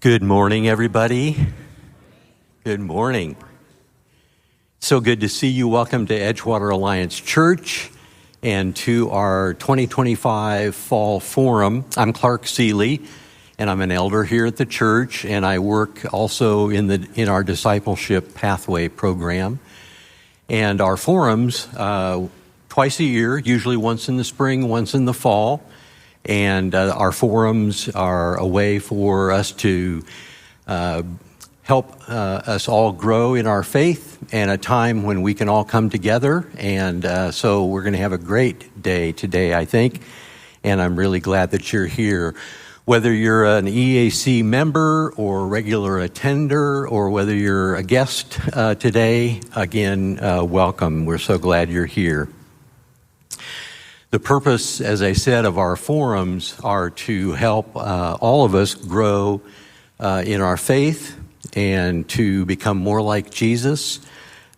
Good morning, everybody. Good morning. So good to see you. Welcome to Edgewater Alliance Church and to our 2025 Fall Forum. I'm Clark Seeley, and I'm an elder here at the church, and I work also in our discipleship pathway program. And our forums, twice a year, usually once in the spring, once in the fall. And our forums are a way for us to help us all grow in our faith, and a time when we can all come together. And so we're going to have a great day today, I think, and I'm really glad that you're here. Whether you're an EAC member or regular attender, or whether you're a guest today, again, welcome. We're so glad you're here. The purpose, as I said, of our forums are to help all of us grow in our faith and to become more like Jesus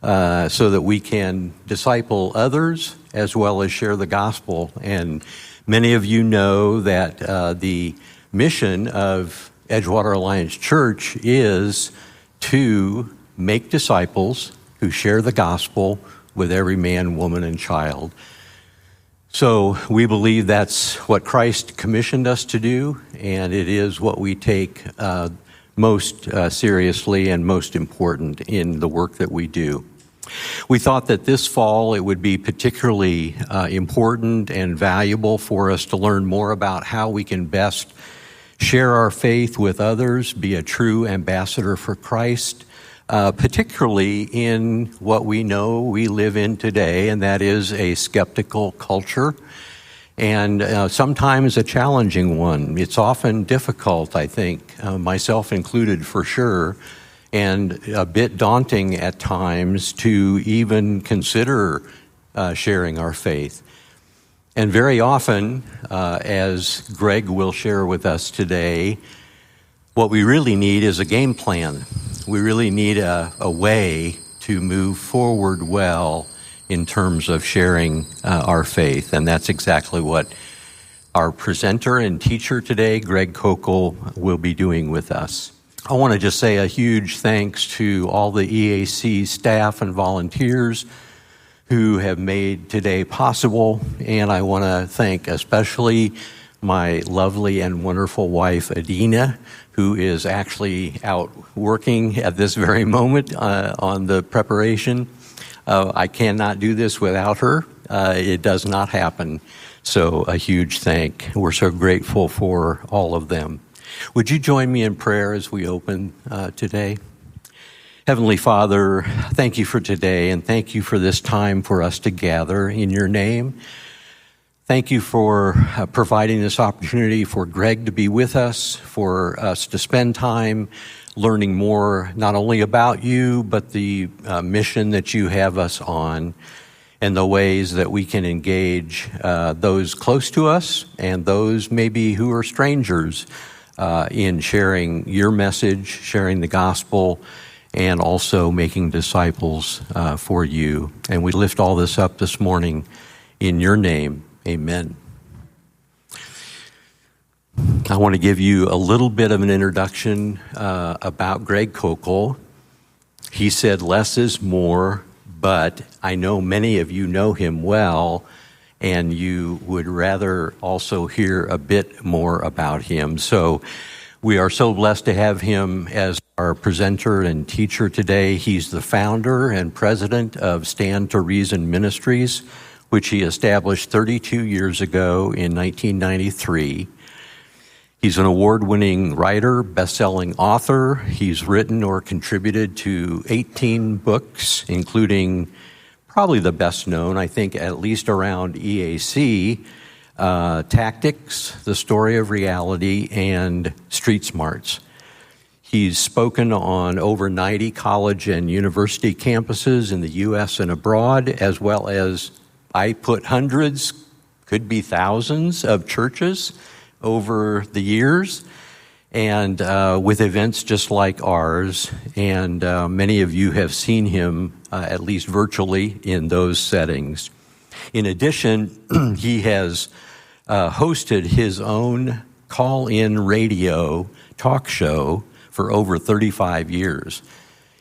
so that we can disciple others as well as share the gospel. And many of you know that the mission of Edgewater Alliance Church is to make disciples who share the gospel with every man, woman, and child. So we believe that's what Christ commissioned us to do, and it is what we take most seriously and most important in the work that we do. We thought that this fall it would be particularly important and valuable for us to learn more about how we can best share our faith with others, be a true ambassador for Christ, particularly in what we know we live in today, and that is a skeptical culture, and sometimes a challenging one. It's often difficult, I think, myself included for sure, and a bit daunting at times to even consider sharing our faith. And very often, as Greg will share with us today, what we really need is a game plan. We really need a way to move forward well in terms of sharing our faith. And that's exactly what our presenter and teacher today, Greg Koukl, will be doing with us. I want to just say a huge thanks to all the EAC staff and volunteers who have made today possible. And I want to thank especially my lovely and wonderful wife, Adina, who is actually out working at this very moment on the preparation. I cannot do this without her. It does not happen. So a huge thank. We're so grateful for all of them. Would you join me in prayer as we open today? Heavenly Father, thank you for today, and thank you for this time for us to gather in your name. Thank you for providing this opportunity for Greg to be with us, for us to spend time learning more not only about you, but the mission that you have us on, and the ways that we can engage those close to us and those maybe who are strangers in sharing your message, sharing the gospel, and also making disciples for you. And we lift all this up this morning in your name. Amen. I want to give you a little bit of an introduction about Greg Koukl. He said less is more, but I know many of you know him well, and you would rather also hear a bit more about him. So we are so blessed to have him as our presenter and teacher today. He's the founder and president of Stand to Reason Ministries, which he established 32 years ago in 1993. He's an award-winning writer, best-selling author. He's written or contributed to 18 books, including probably the best known, I think, at least around EAC, Tactics, The Story of Reality, and Street Smarts. He's spoken on over 90 college and university campuses in the U.S. and abroad, as well as I put hundreds, could be thousands of churches over the years, and with events just like ours. And many of you have seen him, at least virtually, in those settings. In addition, he has hosted his own call-in radio talk show for over 35 years.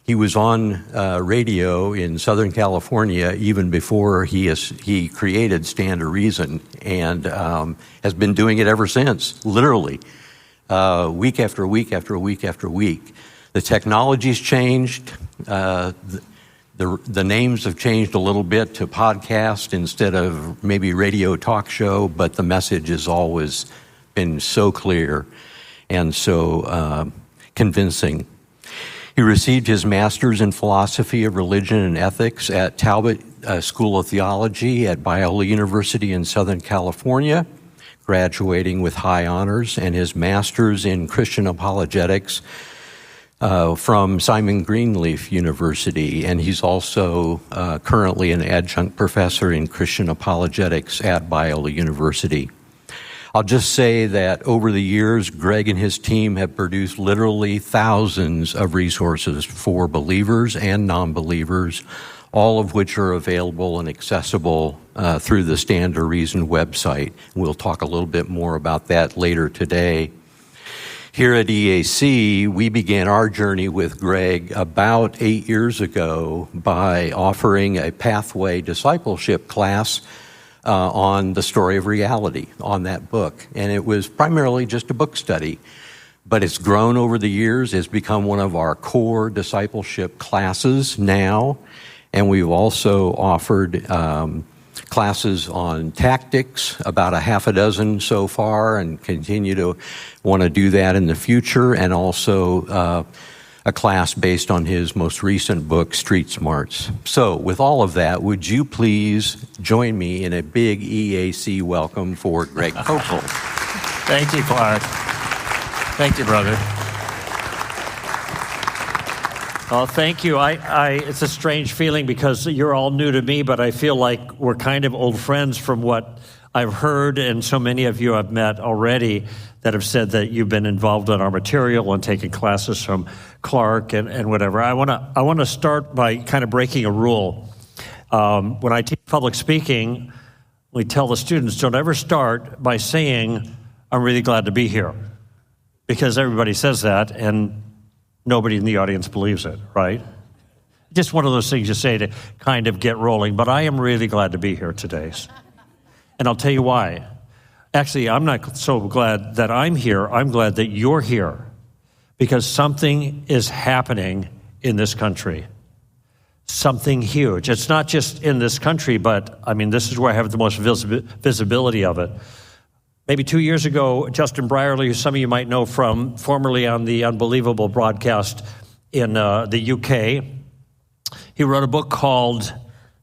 He was on radio in Southern California even before he created Stand to Reason, and has been doing it ever since, literally, week after week after week after week. The technology's changed. The names have changed a little bit to podcast instead of maybe radio talk show, but the message has always been so clear and so convincing. He received his master's in philosophy of religion and ethics at Talbot School of Theology at Biola University in Southern California, graduating with high honors, and his master's in Christian apologetics from Simon Greenleaf University. And he's also currently an adjunct professor in Christian apologetics at Biola University. I'll just say that over the years, Greg and his team have produced literally thousands of resources for believers and non-believers, all of which are available and accessible through the Stand to Reason website. We'll talk a little bit more about that later today. Here at EAC, we began our journey with Greg about 8 years ago by offering a pathway discipleship class on the story of reality, on that book. And it was primarily just a book study, but it's grown over the years. It's become one of our core discipleship classes now. And we've also offered classes on tactics, about a half a dozen so far, and continue to want to do that in the future, and also a class based on his most recent book, Street Smarts. So with all of that, would you please join me in a big EAC welcome for Greg Koukl? Thank you, Clark. Thank you, brother. Well, thank you. It's a strange feeling because you're all new to me, but I feel like we're kind of old friends from what I've heard, and so many of you I've met already that have said that you've been involved in our material and taken classes from Clark and whatever. I want to start by kind of breaking a rule. When I teach public speaking, we tell the students, don't ever start by saying, I'm really glad to be here, because everybody says that, and nobody in the audience believes it, right? Just one of those things you say to kind of get rolling, but I am really glad to be here today. And I'll tell you why. Actually, I'm not so glad that I'm here. I'm glad that you're here, because something is happening in this country. Something huge. It's not just in this country, but I mean, this is where I have the most visibility of it. Maybe 2 years ago, Justin Brierley, who some of you might know from formerly on the Unbelievable broadcast in the UK, he wrote a book called,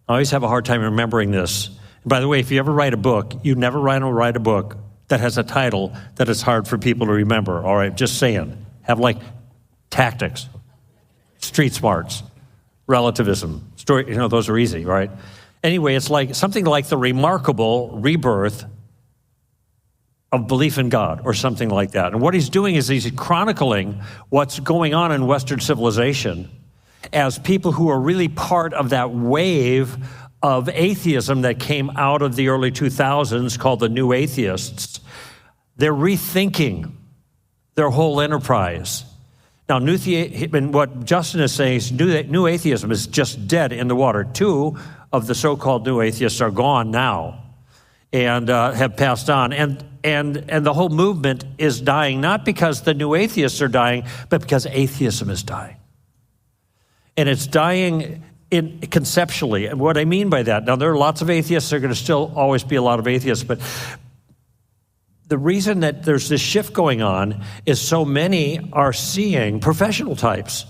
I always have a hard time remembering this. By the way, if you ever write a book, you never write a book that has a title that is hard for people to remember. All right, just saying. Have like tactics, street smarts, relativism, story, those are easy, right? Anyway, it's like something like the remarkable rebirth of belief in God, or something like that. And what he's doing is he's chronicling what's going on in Western civilization as people who are really part of that wave of atheism that came out of the early 2000s called the New Atheists. They're rethinking their whole enterprise. Now, what Justin is saying is New Atheism is just dead in the water. 2 of the so-called New Atheists are gone now and have passed on. And the whole movement is dying, not because the New Atheists are dying, but because atheism is dying. And it's dying conceptually. And what I mean by that, now there are lots of atheists, there are going to still always be a lot of atheists, but the reason that there's this shift going on is so many are seeing professional types,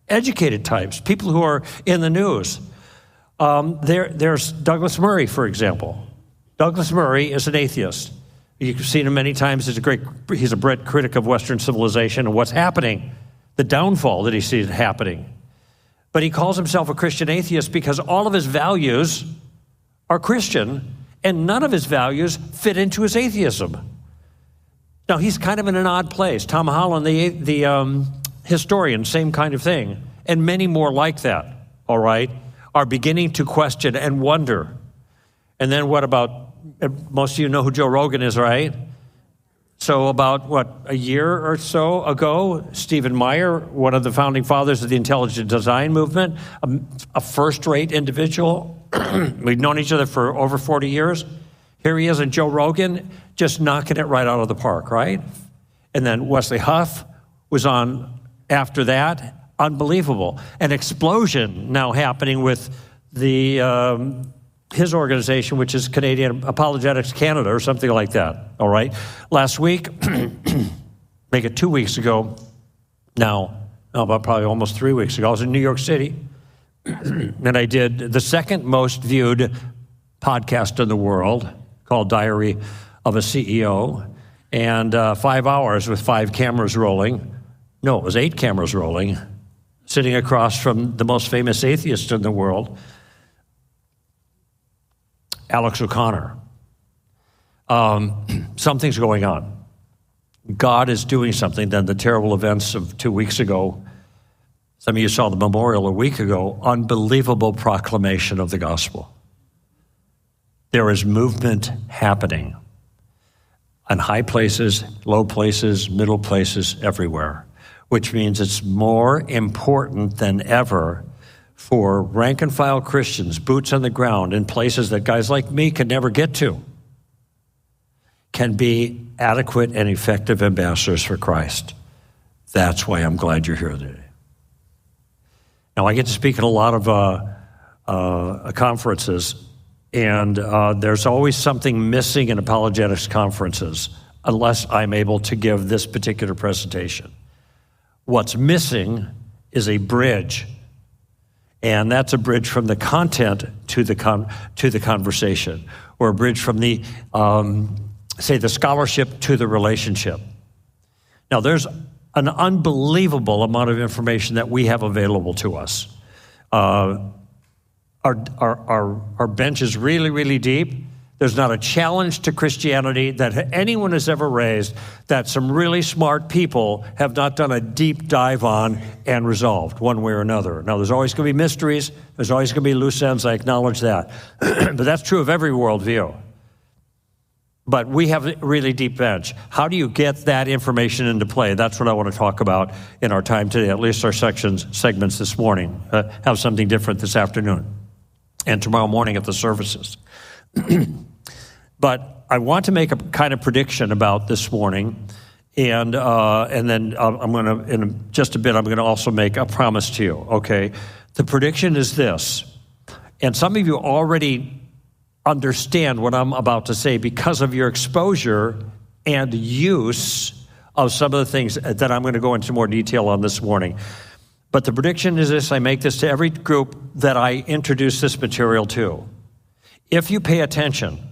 educated types, people who are in the news. There's Douglas Murray, for example. Douglas Murray is an atheist. You've seen him many times. He's a great critic of Western civilization and what's happening, the downfall that he sees happening. But he calls himself a Christian atheist because all of his values are Christian, and none of his values fit into his atheism. Now, he's kind of in an odd place. Tom Holland, the historian, same kind of thing, and many more like that, all right, are beginning to question and wonder. And then what about, most of you know who Joe Rogan is, right? So about, a year or so ago, Stephen Meyer, one of the founding fathers of the intelligent design movement, a first-rate individual, we've known each other for over 40 years. Here he is, and Joe Rogan, just knocking it right out of the park, right? And then Wesley Huff was on after that. Unbelievable. An explosion now happening with his organization, which is Canadian Apologetics Canada or something like that, all right? Last week, make it 2 weeks ago now, about probably almost 3 weeks ago, I was in New York City, and I did the second most viewed podcast in the world called Diary of a CEO, and 5 hours with 5 cameras rolling. No, it was 8 cameras rolling, sitting across from the most famous atheist in the world, Alex O'Connor. Something's going on. God is doing something. Then the terrible events of 2 weeks ago, some of you saw the memorial a week ago, unbelievable proclamation of the gospel. There is movement happening on high places, low places, middle places, everywhere, which means it's more important than ever for rank and file Christians, boots on the ground in places that guys like me can never get to, can be adequate and effective ambassadors for Christ. That's why I'm glad you're here today. Now, I get to speak at a lot of conferences, and there's always something missing in apologetics conferences unless I'm able to give this particular presentation. What's missing is a bridge. And that's a bridge from the content to the conversation, or a bridge from the scholarship to the relationship. Now, there's an unbelievable amount of information that we have available to us. Our bench is really, really deep. There's not a challenge to Christianity that anyone has ever raised that some really smart people have not done a deep dive on and resolved one way or another. Now, there's always going to be mysteries. There's always going to be loose ends. I acknowledge that. But that's true of every worldview. But we have a really deep bench. How do you get that information into play? That's what I want to talk about in our time today, at least our segments this morning. Have something different this afternoon and tomorrow morning at the services. But I want to make a kind of prediction about this morning, and then I'm going to, in just a bit, I'm going to also make a promise to you, okay? The prediction is this, and some of you already understand what I'm about to say because of your exposure and use of some of the things that I'm going to go into more detail on this morning. But the prediction is this, I make this to every group that I introduce this material to. If you pay attention,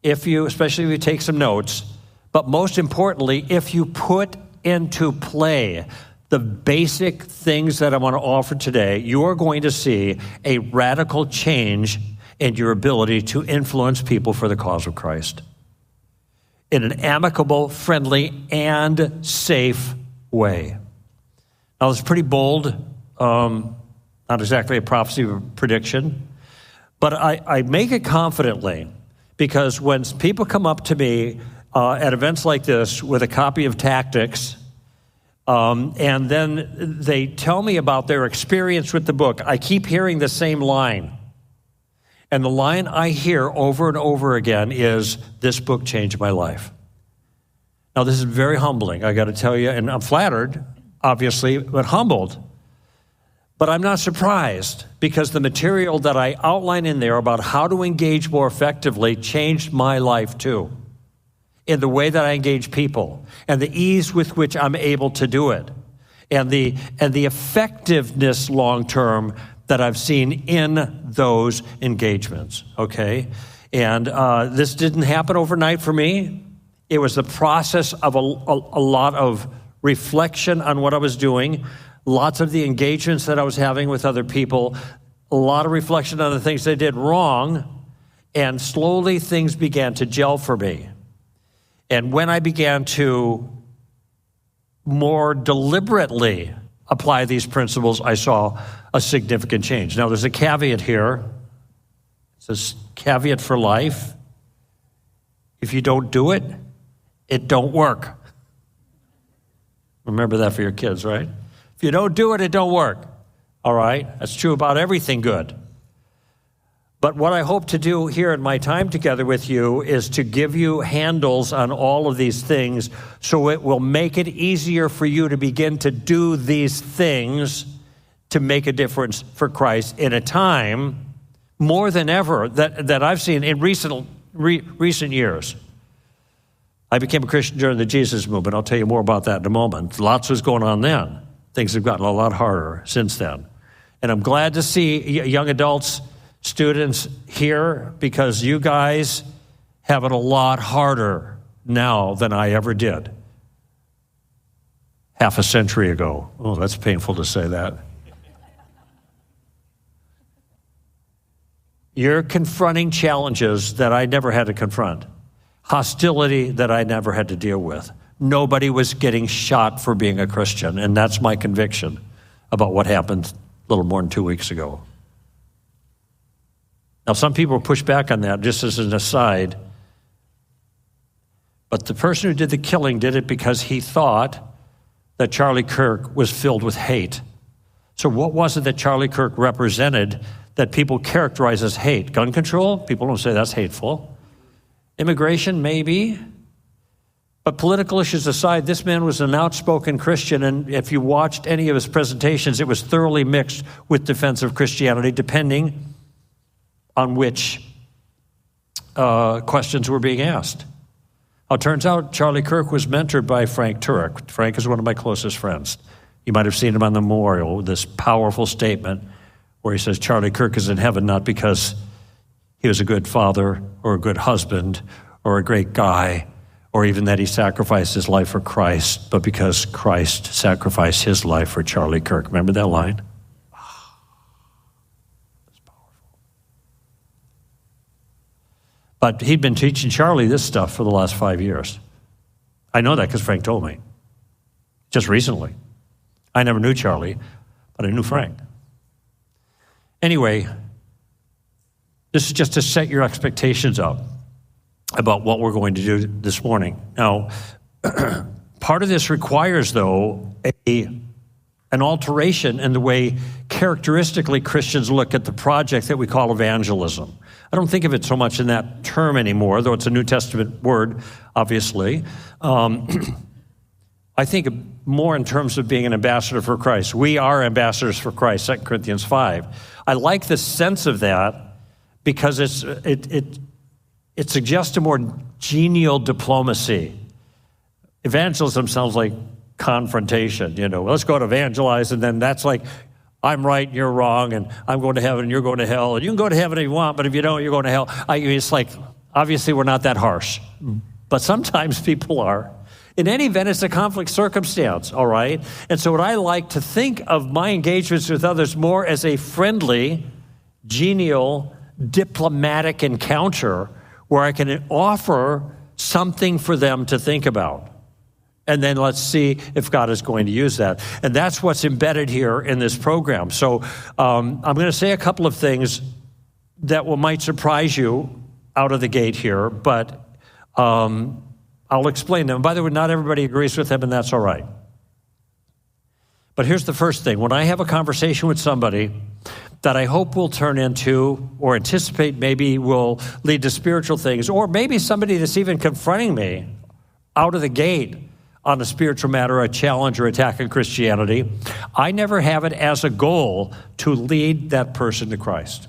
especially if you take some notes, but most importantly, if you put into play the basic things that I want to offer today, you are going to see a radical change in your ability to influence people for the cause of Christ in an amicable, friendly, and safe way. Now, it's pretty bold, not exactly a prophecy or prediction, but I make it confidently because when people come up to me at events like this with a copy of Tactics, and then they tell me about their experience with the book, I keep hearing the same line. And the line I hear over and over again is, this book changed my life. Now, this is very humbling, I got to tell you, and I'm flattered, obviously, but humbled. But I'm not surprised because the material that I outline in there about how to engage more effectively changed my life too, in the way that I engage people and the ease with which I'm able to do it and the effectiveness long-term that I've seen in those engagements, okay? And this didn't happen overnight for me. It was the process of a lot of reflection on what I was doing, lots of the engagements that I was having with other people, a lot of reflection on the things they did wrong, and slowly things began to gel for me. And when I began to more deliberately apply these principles, I saw a significant change. Now, there's a caveat here. It says caveat for life. If you don't do it, it don't work. Remember that for your kids, right? If you don't do it, it don't work. All right? That's true about everything good. But what I hope to do here in my time together with you is to give you handles on all of these things so it will make it easier for you to begin to do these things to make a difference for Christ in a time more than ever that I've seen in recent years. I became a Christian during the Jesus movement. I'll tell you more about that in a moment. Lots was going on then. Things have gotten a lot harder since then. And I'm glad to see young adults, students here, because you guys have it a lot harder now than I ever did half a century ago. Oh, that's painful to say that. You're confronting challenges that I never had to confront, hostility that I never had to deal with. Nobody was getting shot for being a Christian, and that's my conviction about what happened a little more than 2 weeks ago. Now, some people push back on that, just as an aside, but the person who did the killing did it because he thought that Charlie Kirk was filled with hate. So what was it that Charlie Kirk represented that people characterize as hate? Gun control? People don't say that's hateful. Immigration? Maybe. But political issues aside, this man was an outspoken Christian, and if you watched any of his presentations, it was thoroughly mixed with defense of Christianity, depending on which questions were being asked. Now, it turns out Charlie Kirk was mentored by Frank Turek. Frank is one of my closest friends. You might have seen him on the memorial with this powerful statement where he says Charlie Kirk is in heaven not because he was a good father or a good husband or a great guy or even that he sacrificed his life for Christ, but because Christ sacrificed his life for Charlie Kirk. Remember that line? But he'd been teaching Charlie this stuff for the last 5 years. I know that because Frank told me. Just recently. I never knew Charlie, but I knew Frank. Anyway, this is just to set your expectations up about what we're going to do this morning. Now, part of this requires, though, an alteration in the way characteristically Christians look at the project that we call evangelism. I don't think of it so much in that term anymore, though it's a New Testament word, obviously. I think more in terms of being an ambassador for Christ. We are ambassadors for Christ, 2 Corinthians 5. I like the sense of that because it suggests a more genial diplomacy. Evangelism sounds like confrontation, let's go to evangelize, and then that's like, I'm right and you're wrong, and I'm going to heaven and you're going to hell, and you can go to heaven if you want, but if you don't, you're going to hell. It's like, obviously we're not that harsh, but sometimes people are. In any event, it's a conflict circumstance, all right? And so what I like to think of my engagements with others more as a friendly, genial, diplomatic encounter where I can offer something for them to think about. And then let's see if God is going to use that. And that's what's embedded here in this program. So I'm going to say a couple of things that might surprise you out of the gate here, but I'll explain them. By the way, not everybody agrees with them, and that's all right. But here's the first thing. When I have a conversation with somebody that I hope will turn into, or anticipate maybe will lead to spiritual things, or maybe somebody that's even confronting me out of the gate on a spiritual matter, a challenge or attack on Christianity, I never have it as a goal to lead that person to Christ.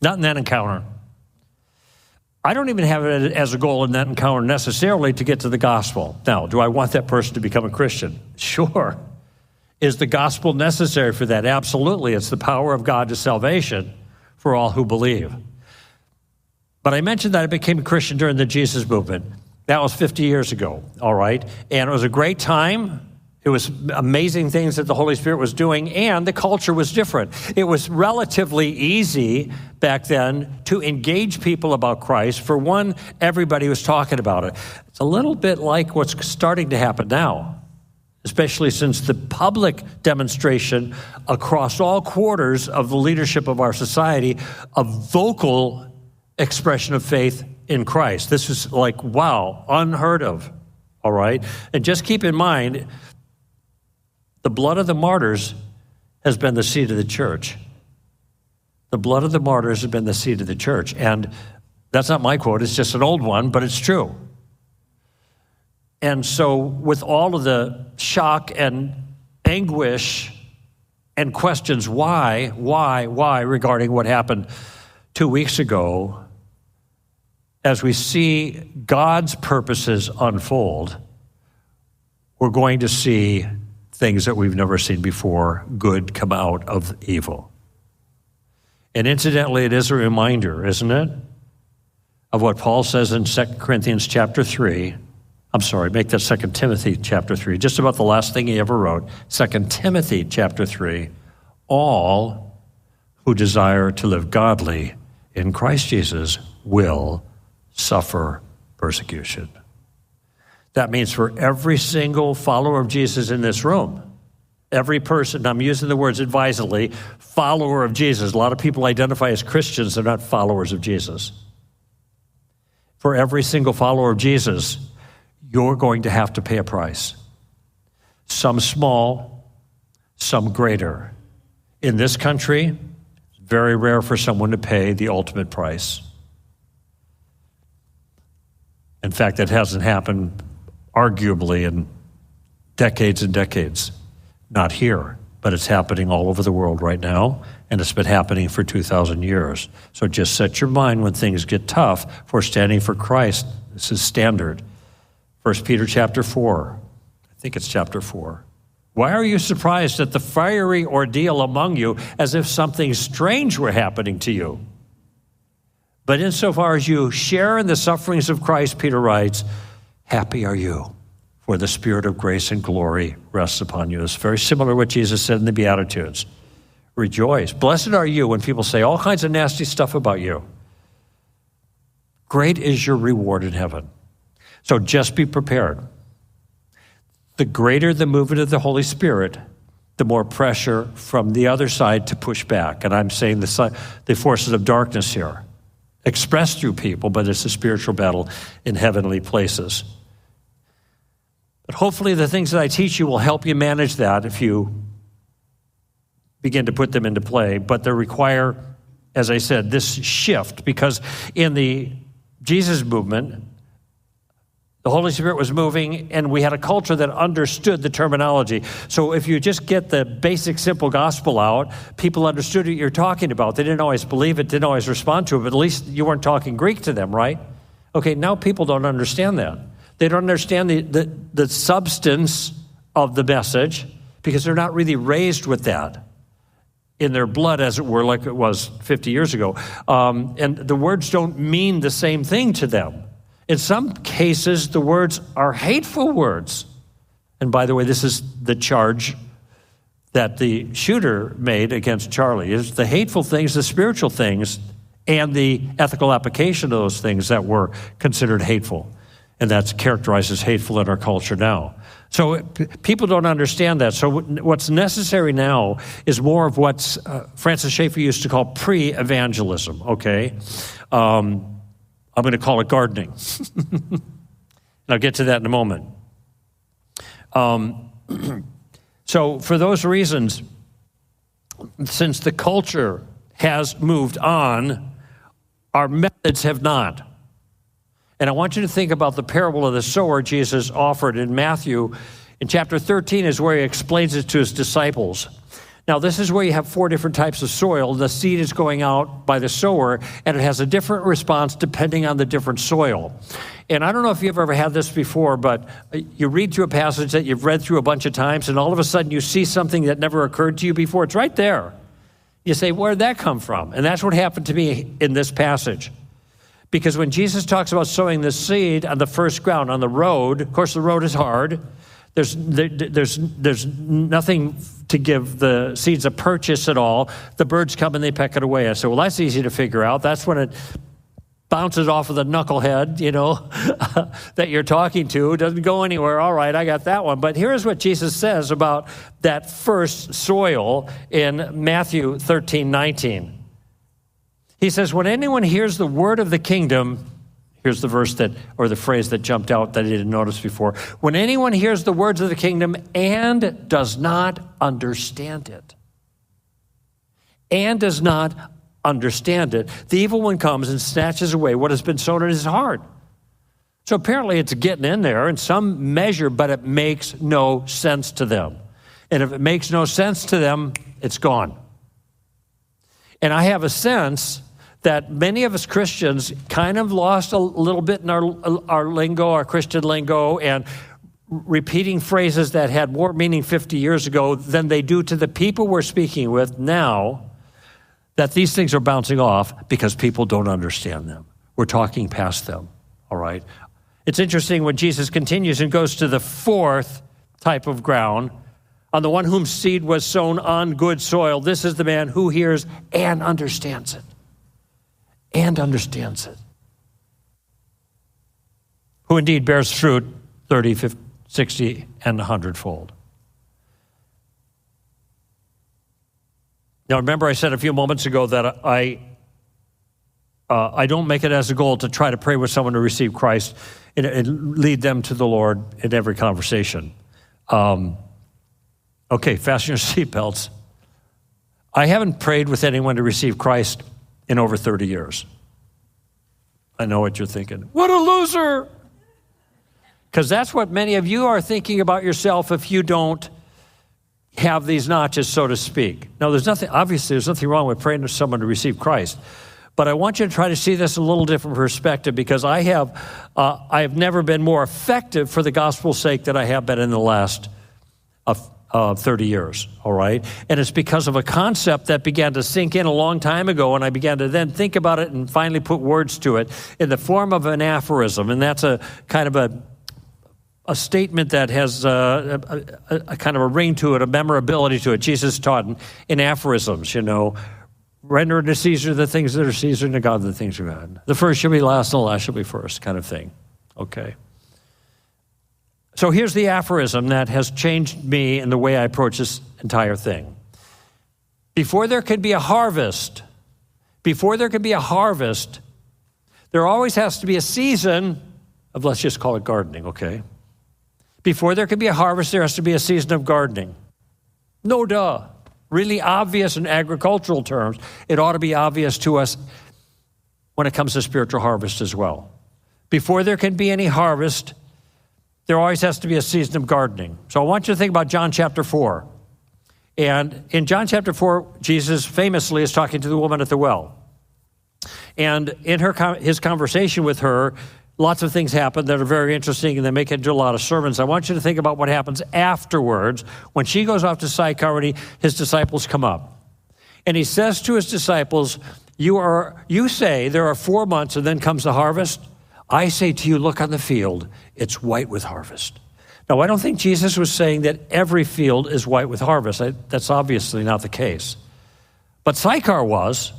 Not in that encounter. I don't even have it as a goal in that encounter necessarily to get to the gospel. Now, do I want that person to become a Christian? Sure. Is the gospel necessary for that? Absolutely. It's the power of God to salvation for all who believe. But I mentioned that I became a Christian during the Jesus movement. That was 50 years ago, all right? And it was a great time. It was amazing things that the Holy Spirit was doing, and the culture was different. It was relatively easy back then to engage people about Christ. For one, everybody was talking about it. It's a little bit like what's starting to happen now, especially since the public demonstration across all quarters of the leadership of our society of vocal expression of faith in Christ. This is like, wow, unheard of, all right? And just keep in mind, the blood of the martyrs has been the seed of the church. The blood of the martyrs has been the seed of the church. And that's not my quote, it's just an old one, but it's true. And so with all of the shock and anguish and questions why regarding what happened 2 weeks ago, as we see God's purposes unfold, we're going to see things that we've never seen before, good come out of evil. And incidentally, it is a reminder, isn't it, of what Paul says in 2 Corinthians chapter 3. I'm sorry, make that 2 Timothy chapter 3, just about the last thing he ever wrote. 2 Timothy chapter 3, all who desire to live godly in Christ Jesus will suffer persecution. That means for every single follower of Jesus in this room, every person, I'm using the words advisedly, follower of Jesus. A lot of people identify as Christians, they're not followers of Jesus. For every single follower of Jesus, you're going to have to pay a price. Some small, some greater. In this country, it's very rare for someone to pay the ultimate price. In fact, that hasn't happened arguably in decades and decades. Not here, but it's happening all over the world right now, and it's been happening for 2,000 years. So just set your mind when things get tough for standing for Christ. This is standard. 1 Peter chapter 4, I think it's chapter 4. Why are you surprised at the fiery ordeal among you as if something strange were happening to you? But insofar as you share in the sufferings of Christ, Peter writes, happy are you, for the Spirit of grace and glory rests upon you. It's very similar to what Jesus said in the Beatitudes. Rejoice. Blessed are you when people say all kinds of nasty stuff about you. Great is your reward in heaven. So just be prepared. The greater the movement of the Holy Spirit, the more pressure from the other side to push back. And I'm saying the forces of darkness here, expressed through people, but it's a spiritual battle in heavenly places. But hopefully the things that I teach you will help you manage that if you begin to put them into play. But they require, as I said, this shift, because in the Jesus movement, the Holy Spirit was moving, and we had a culture that understood the terminology. So if you just get the basic, simple gospel out, people understood what you're talking about. They didn't always believe it, didn't always respond to it, but at least you weren't talking Greek to them, right? Okay, now people don't understand that. They don't understand the substance of the message because they're not really raised with that in their blood, as it were, like it was 50 years ago. And the words don't mean the same thing to them. In some cases, the words are hateful words. And by the way, this is the charge that the shooter made against Charlie, is the hateful things, the spiritual things, and the ethical application of those things that were considered hateful. And that's characterized as hateful in our culture now. So people don't understand that. So what's necessary now is more of what Francis Schaeffer used to call pre-evangelism, okay? I'm going to call it gardening. And I'll get to that in a moment. So for those reasons, since the culture has moved on, our methods have not. And I want you to think about the parable of the sower Jesus offered in Matthew. In chapter 13 is where he explains it to his disciples. Now, this is where you have 4 different types of soil. The seed is going out by the sower, and it has a different response depending on the different soil. And I don't know if you've ever had this before, but you read through a passage that you've read through a bunch of times, and all of a sudden you see something that never occurred to you before. It's right there. You say, where'd that come from? And that's what happened to me in this passage. Because when Jesus talks about sowing the seed on the first ground, on the road, of course the road is hard. There's nothing to give the seeds a purchase at all. The birds come and they peck it away. I said, well, that's easy to figure out. That's when it bounces off of the knucklehead, that you're talking to. It doesn't go anywhere. All right, I got that one. But here's what Jesus says about that first soil in Matthew 13:19. He says, when anyone hears the word of the kingdom, Here's the verse or the phrase that jumped out that I didn't notice before. When anyone hears the words of the kingdom and does not understand it, the evil one comes and snatches away what has been sown in his heart. So apparently it's getting in there in some measure, but it makes no sense to them. And if it makes no sense to them, it's gone. And I have a sense that many of us Christians kind of lost a little bit in our lingo, our Christian lingo, and repeating phrases that had more meaning 50 years ago than they do to the people we're speaking with now, that these things are bouncing off because people don't understand them. We're talking past them, all right? It's interesting when Jesus continues and goes to the fourth type of ground, on the one whom seed was sown on good soil. This is the man who hears and understands it. Who indeed bears fruit 30, 50, 60, and 100-fold. Now, remember I said a few moments ago that I don't make it as a goal to try to pray with someone to receive Christ and lead them to the Lord in every conversation. Okay, fasten your seatbelts. I haven't prayed with anyone to receive Christ in over 30 years. I know what you're thinking. What a loser! Because that's what many of you are thinking about yourself if you don't have these notches, so to speak. Now, there's nothing wrong with praying to someone to receive Christ. But I want you to try to see this a little different perspective, because I have never been more effective for the gospel's sake than I have been in the last 30 years, all right? And it's because of a concept that began to sink in a long time ago, and I began to then think about it and finally put words to it in the form of an aphorism. And that's a kind of a statement that has a kind of a ring to it, a memorability to it. Jesus taught in aphorisms, render to Caesar the things that are Caesar, and to God the things of God. The first shall be last, and the last shall be first, kind of thing. Okay. So here's the aphorism that has changed me in the way I approach this entire thing. Before there could be a harvest, there always has to be a season of, let's just call it gardening, okay? Before there could be a harvest, there has to be a season of gardening. No duh. Really obvious in agricultural terms. It ought to be obvious to us when it comes to spiritual harvest as well. Before there can be any harvest, there always has to be a season of gardening. So I want you to think about John chapter 4. And in John chapter 4, Jesus famously is talking to the woman at the well. And in his conversation with her, lots of things happen that are very interesting, and they make it into a lot of sermons. I want you to think about what happens afterwards when she goes off to Sychar and his disciples come up. And he says to his disciples, you say there are 4 months and then comes the harvest. I say to you, look on the field, it's white with harvest. Now, I don't think Jesus was saying that every field is white with harvest. That's obviously not the case. But Sychar was.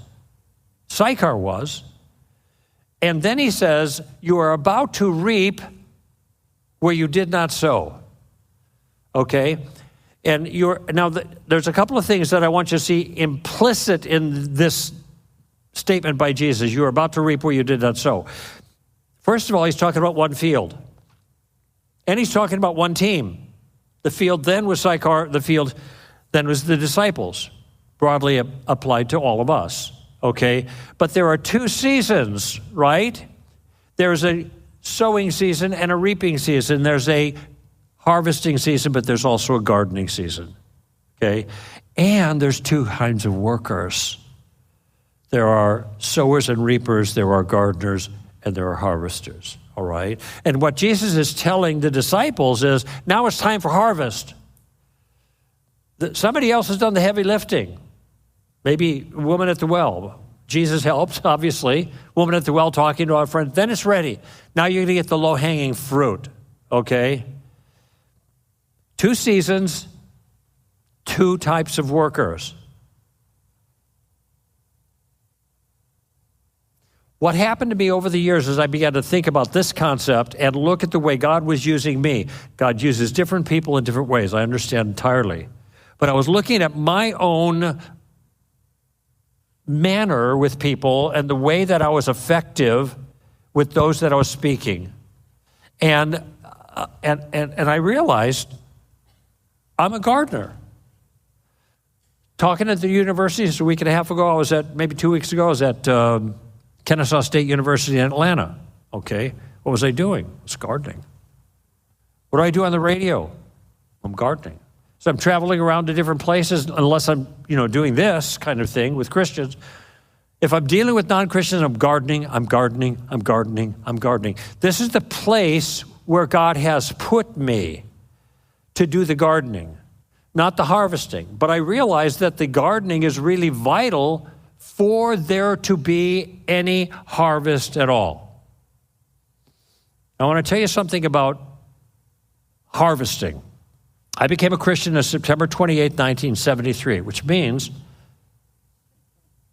And then he says, you are about to reap where you did not sow. Okay? And there's a couple of things that I want you to see implicit in this statement by Jesus. You are about to reap where you did not sow. First of all, he's talking about one field. And he's talking about one team. The field then was Sychar, the field then was the disciples, broadly applied to all of us, okay? But there are 2 seasons, right? There's a sowing season and a reaping season. There's a harvesting season, but there's also a gardening season, okay? And there's 2 kinds of workers. There are sowers and reapers, there are gardeners, and there are harvesters, all right? And what Jesus is telling the disciples is, now it's time for harvest. Somebody else has done the heavy lifting. Maybe a woman at the well. Jesus helped, obviously. Woman at the well talking to our friend. Then it's ready. Now you're going to get the low-hanging fruit, okay? 2 seasons, 2 types of workers. What happened to me over the years as I began to think about this concept and look at the way God was using me. God uses different people in different ways. I understand entirely. But I was looking at my own manner with people and the way that I was effective with those that I was speaking. And I realized I'm a gardener. Talking at the universities a week and a half ago, maybe 2 weeks ago, I was at Kennesaw State University in Atlanta. Okay, what was I doing? I was gardening. What do I do on the radio? I'm gardening. So I'm traveling around to different places, unless I'm, doing this kind of thing with Christians. If I'm dealing with non-Christians, I'm gardening. This is the place where God has put me to do the gardening, not the harvesting. But I realize that the gardening is really vital for there to be any harvest at all. I want to tell you something about harvesting. I became a Christian on September 28, 1973, which means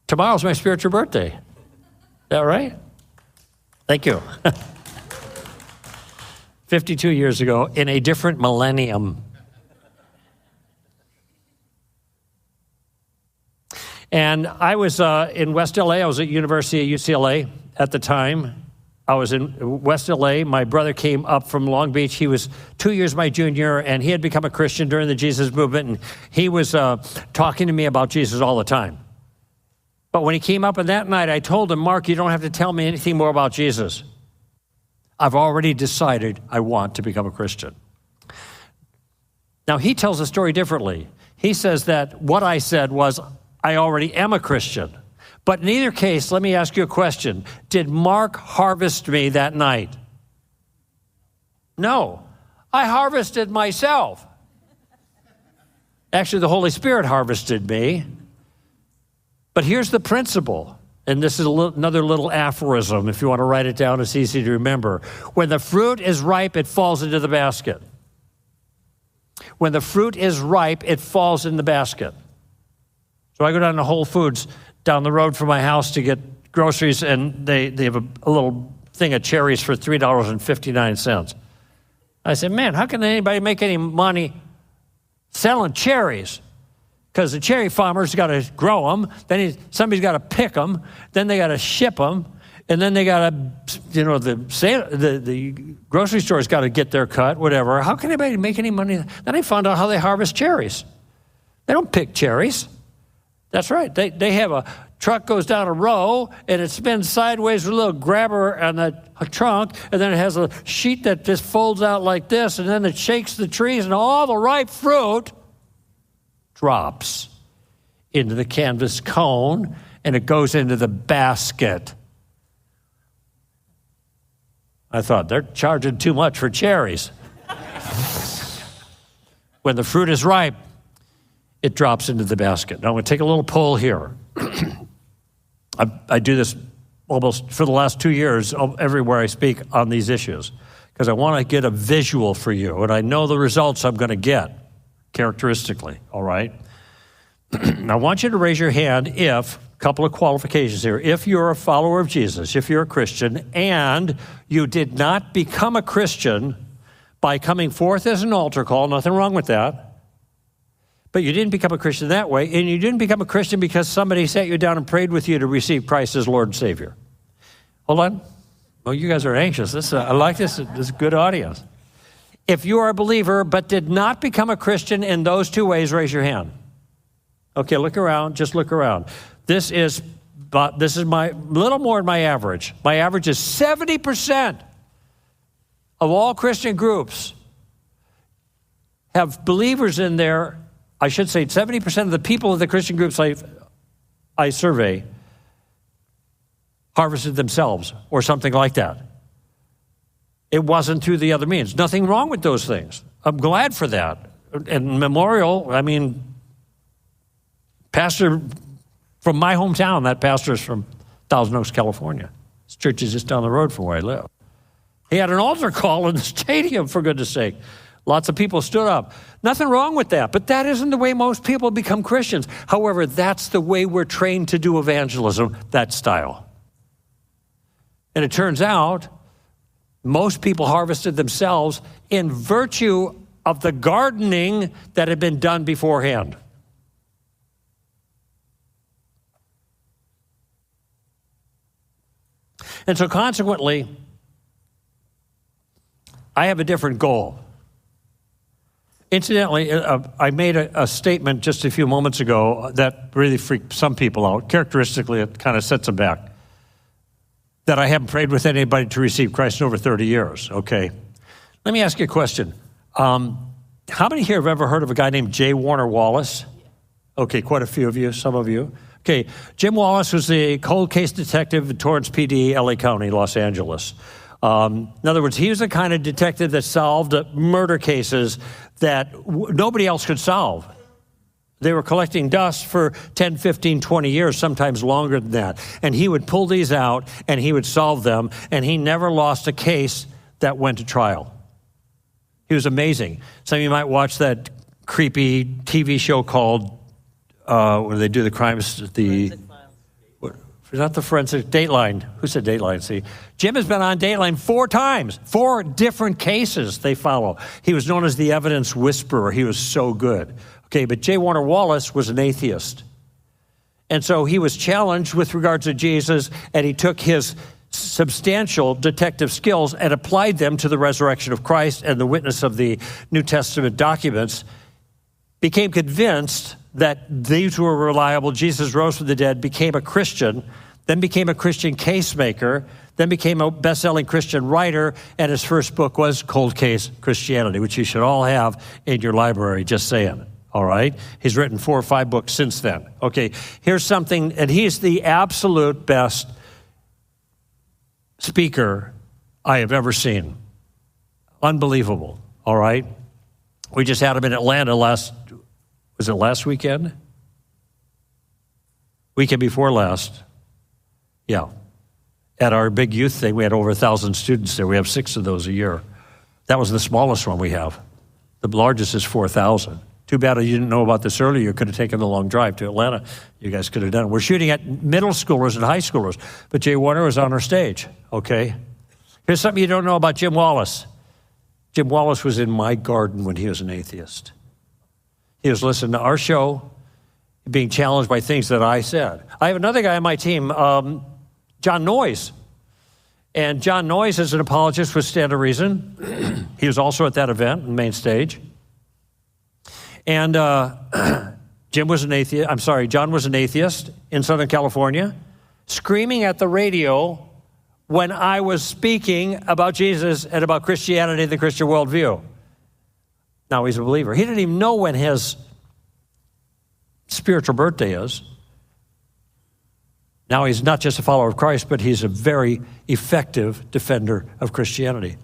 tomorrow's my spiritual birthday. Is that right? Thank you. 52 years ago, in a different millennium. And I was in West LA. I was at University of UCLA at the time. I was in West LA. My brother came up from Long Beach. He was 2 years my junior, and he had become a Christian during the Jesus movement, and he was talking to me about Jesus all the time. But when he came up on that night, I told him, Mark, you don't have to tell me anything more about Jesus. I've already decided I want to become a Christian. Now, he tells the story differently. He says that what I said was, I already am a Christian. But in either case, let me ask you a question. Did Mark harvest me that night? No. I harvested myself. Actually, the Holy Spirit harvested me. But here's the principle, and this is another little aphorism. If you want to write it down, it's easy to remember. When the fruit is ripe, it falls into the basket. When the fruit is ripe, it falls in the basket. So I go down to Whole Foods down the road from my house to get groceries, and they have a little thing of cherries for $3.59. I said, man, how can anybody make any money selling cherries? Because the cherry farmer's got to grow them, then somebody's got to pick them, then they got to ship them, and then they got to, the grocery store's got to get their cut, whatever. How can anybody make any money? Then I found out how they harvest cherries. They don't pick cherries. That's right. They have a truck goes down a row, and it spins sideways with a little grabber on the trunk, and then it has a sheet that just folds out like this, and then it shakes the trees, and all the ripe fruit drops into the canvas cone, and it goes into the basket. I thought, they're charging too much for cherries. When the fruit is ripe, it drops into the basket. Now, I'm going to take a little poll here. I do this almost for the last 2 years everywhere I speak on these issues, because I want to get a visual for you, and I know the results I'm going to get characteristically, all right? I want you to raise your hand if, a couple of qualifications here, if you're a follower of Jesus, if you're a Christian, and you did not become a Christian by coming forth as an altar call, nothing wrong with that, but you didn't become a Christian that way, and you didn't become a Christian because somebody sat you down and prayed with you to receive Christ as Lord and Savior. Hold on. Well, you guys are anxious. I like this. This is a good audience. If you are a believer but did not become a Christian in those two ways, raise your hand. Okay, look around. Just look around. This is my little more than my average. My average is 70% of all Christian groups have believers in there. I should say 70% of the people of the Christian groups I survey harvested themselves or something like that. It wasn't through the other means. Nothing wrong with those things. I'm glad for that. And Memorial, pastor from my hometown, that pastor is from Thousand Oaks, California. His church is just down the road from where I live. He had an altar call in the stadium, for goodness sake. Lots of people stood up. Nothing wrong with that, but that isn't the way most people become Christians. However, that's the way we're trained to do evangelism, that style. And it turns out most people harvested themselves in virtue of the gardening that had been done beforehand. And so consequently, I have a different goal. Incidentally, I made a statement just a few moments ago that really freaked some people out. Characteristically, it kind of sets them back. That I haven't prayed with anybody to receive Christ in over 30 years, okay? Let me ask you a question. How many here have ever heard of a guy named J. Warner Wallace? Okay, quite a few of you, some of you. Okay, Jim Wallace was the cold case detective at Torrance PD, LA County, Los Angeles. In other words, he was the kind of detective that solved murder cases that nobody else could solve. They were collecting dust for 10, 15, 20 years, sometimes longer than that. And he would pull these out, and he would solve them, and he never lost a case that went to trial. He was amazing. Some of you might watch that creepy TV show called, where they do the crimes, not the forensic, Dateline. Who said Dateline? See, Jim has been on Dateline 4 times, 4 different cases they follow. He was known as the evidence whisperer. He was so good. Okay, but J. Warner Wallace was an atheist. And so he was challenged with regards to Jesus, and he took his substantial detective skills and applied them to the resurrection of Christ and the witness of the New Testament documents, became convinced that these were reliable. Jesus rose from the dead, became a Christian, then became a Christian case maker, then became a best-selling Christian writer, and his first book was Cold Case Christianity, which you should all have in your library, just saying. All right? He's written 4 or 5 books since then. Okay, here's something, and he's the absolute best speaker I have ever seen. Unbelievable, all right? We just had him in Atlanta last weekend? Weekend before last. Yeah. At our big youth thing, we had over 1,000 students there. We have 6 of those a year. That was the smallest one we have. The largest is 4,000. Too bad you didn't know about this earlier. You could have taken the long drive to Atlanta. You guys could have done it. We're shooting at middle schoolers and high schoolers, but Jay Warner was on our stage, okay? Here's something you don't know about Jim Wallace. Jim Wallace was in my garden when he was an atheist. He was listening to our show, being challenged by things that I said. I have another guy on my team, John Noyes. And John Noyes is an apologist with Stand to Reason. He was also at that event, on the main stage. And John was an atheist in Southern California, screaming at the radio when I was speaking about Jesus and about Christianity and the Christian worldview. Now he's a believer. He didn't even know when his spiritual birthday is. Now he's not just a follower of Christ, but he's a very effective defender of Christianity.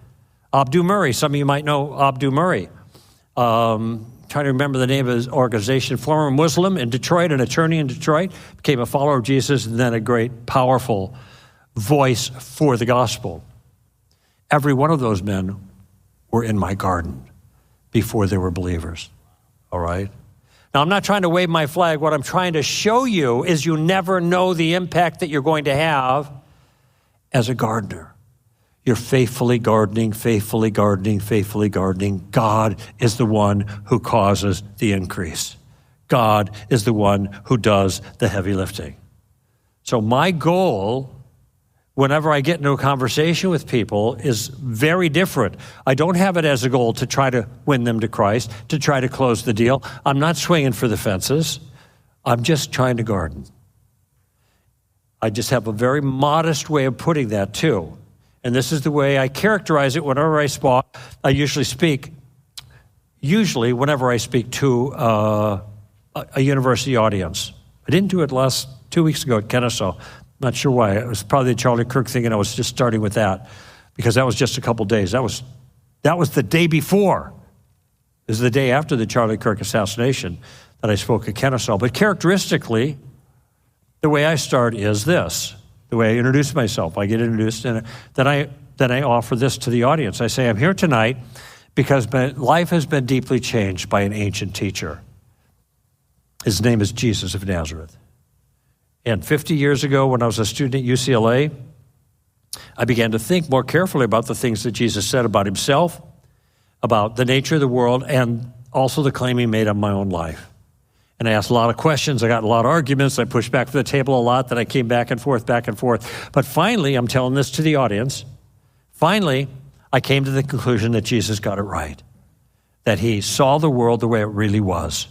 Abdu Murray, some of you might know Abdu Murray. Trying to remember the name of his organization. Former Muslim in Detroit, an attorney in Detroit, became a follower of Jesus, and then a great, powerful voice for the gospel. Every one of those men were in my garden before they were believers, all right? Now, I'm not trying to wave my flag. What I'm trying to show you is you never know the impact that you're going to have as a gardener. You're faithfully gardening, faithfully gardening, faithfully gardening. God is the one who causes the increase. God is the one who does the heavy lifting. So my goal, whenever I get into a conversation with people, is very different. I don't have it as a goal to try to win them to Christ, to try to close the deal. I'm not swinging for the fences. I'm just trying to garden. I just have a very modest way of putting that too. And this is the way I characterize it whenever I speak. I usually speak to a university audience. I didn't do it 2 weeks ago at Kennesaw. Not sure why. It was probably the Charlie Kirk thing, and I was just starting with that because that was just a couple days. That was the day before. This is the day after the Charlie Kirk assassination that I spoke at Kennesaw. But characteristically, the way I start is this. The way I introduce myself, I get introduced, and then I offer this to the audience. I say, I'm here tonight because my life has been deeply changed by an ancient teacher. His name is Jesus of Nazareth. And 50 years ago, when I was a student at UCLA, I began to think more carefully about the things that Jesus said about himself, about the nature of the world, and also the claim he made on my own life. And I asked a lot of questions. I got in a lot of arguments. I pushed back from the table a lot. Then I came back and forth. But finally, I'm telling this to the audience, finally, I came to the conclusion that Jesus got it right, that he saw the world the way it really was,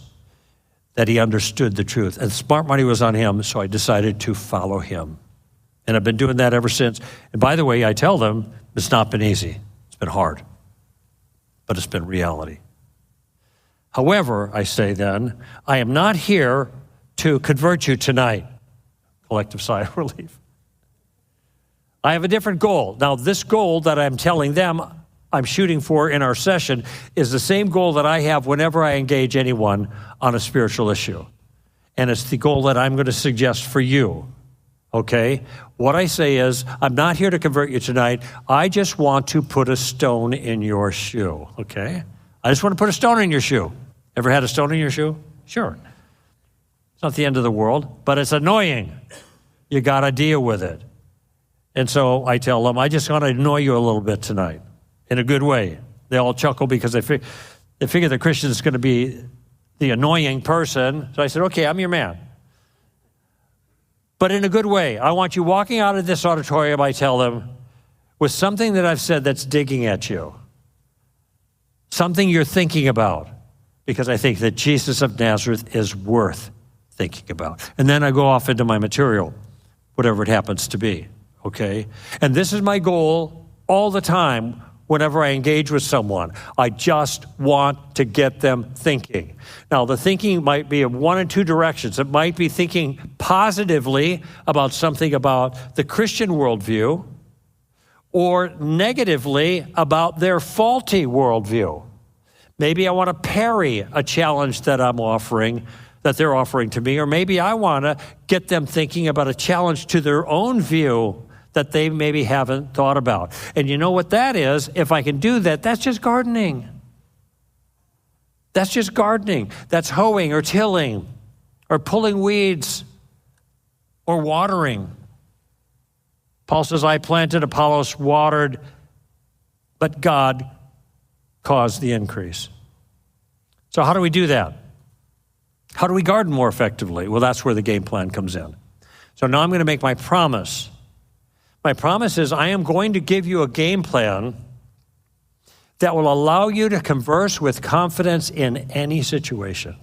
that he understood the truth. And smart money was on him, so I decided to follow him. And I've been doing that ever since. And by the way, I tell them, it's not been easy. It's been hard. But it's been reality. However, I say then, I am not here to convert you tonight. Collective sigh of relief. I have a different goal. Now, this goal that I'm telling them I'm shooting for in our session is the same goal that I have whenever I engage anyone on a spiritual issue. And it's the goal that I'm going to suggest for you. Okay? What I say is, I'm not here to convert you tonight. I just want to put a stone in your shoe. Okay? I just want to put a stone in your shoe. Ever had a stone in your shoe? Sure. It's not the end of the world, but it's annoying. You got to deal with it. And so I tell them, I just want to annoy you a little bit tonight, in a good way. They all chuckle because they figure the Christian is going to be the annoying person. So I said, okay, I'm your man. But in a good way. I want you walking out of this auditorium, I tell them, with something that I've said that's digging at you. Something you're thinking about. Because I think that Jesus of Nazareth is worth thinking about. And then I go off into my material, whatever it happens to be, okay? And this is my goal all the time whenever I engage with someone. I just want to get them thinking. Now, the thinking might be in one or two directions. It might be thinking positively about something about the Christian worldview or negatively about their faulty worldview. Maybe I want to parry a challenge that I'm offering, that they're offering to me, or maybe I want to get them thinking about a challenge to their own view that they maybe haven't thought about. And you know what that is? If I can do that, that's just gardening. That's just gardening. That's hoeing or tilling or pulling weeds or watering. Paul says, I planted, Apollos watered, but God caused the increase. So how do we do that? How do we garden more effectively? Well, that's where the game plan comes in. So now I'm going to make my promise. My promise is I am going to give you a game plan that will allow you to converse with confidence in any situation.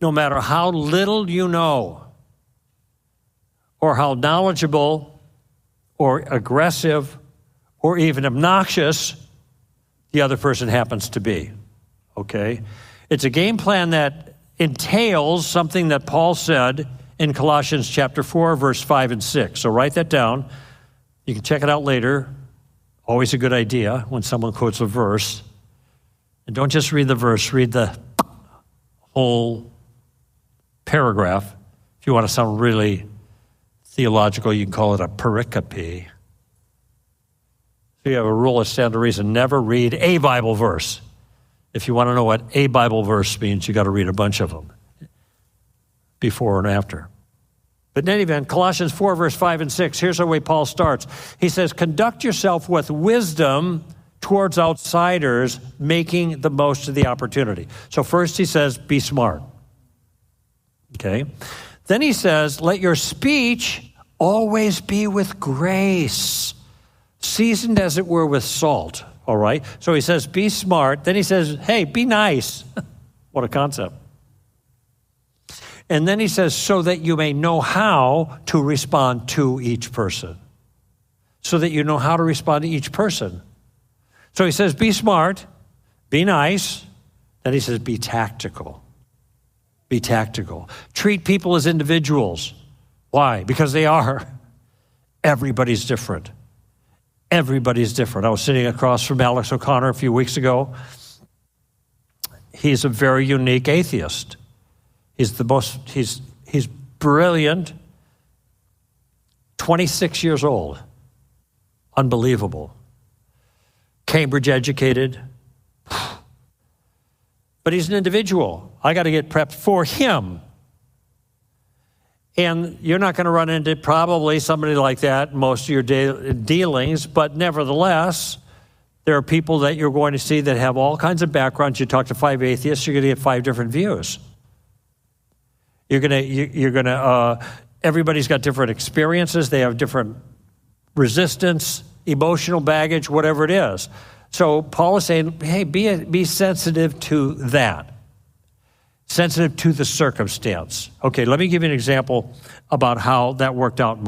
No matter how little you know, or how knowledgeable, or aggressive, or even obnoxious the other person happens to be, okay? It's a game plan that entails something that Paul said in Colossians chapter 4, verse 5 and 6. So write that down. You can check it out later. Always a good idea when someone quotes a verse. And don't just read the verse, read the whole paragraph. If you want to sound really theological, you can call it a pericope. So you have a rule of stand to reason. Never read a Bible verse. If you want to know what a Bible verse means, you got to read a bunch of them before and after. But in any event, Colossians 4, verse 5 and 6, here's the way Paul starts. He says, conduct yourself with wisdom towards outsiders, making the most of the opportunity. So first he says, be smart. Okay? Then he says, let your speech always be with grace, seasoned as it were with salt, all right? So he says, be smart. Then he says, hey, be nice. What a concept. And then he says, so that you may know how to respond to each person. So that you know how to respond to each person. So he says, be smart, be nice. Then he says, be tactical. Be tactical. Treat people as individuals. Why? Because they are. Everybody's different. Everybody's different. I was sitting across from Alex O'Connor a few weeks ago. He's a very unique atheist. He's brilliant, 26 years old. Unbelievable. Cambridge educated. But he's an individual. I got to get prepped for him. And you're not going to run into probably somebody like that in most of your dealings, but nevertheless, there are people that you're going to see that have all kinds of backgrounds. You talk to 5 atheists, you're going to get 5 different views. Everybody's got different experiences. They have different resistance, emotional baggage, whatever it is. So Paul is saying, hey, be sensitive to that. Sensitive to the circumstance. Okay, let me give you an example about how that worked out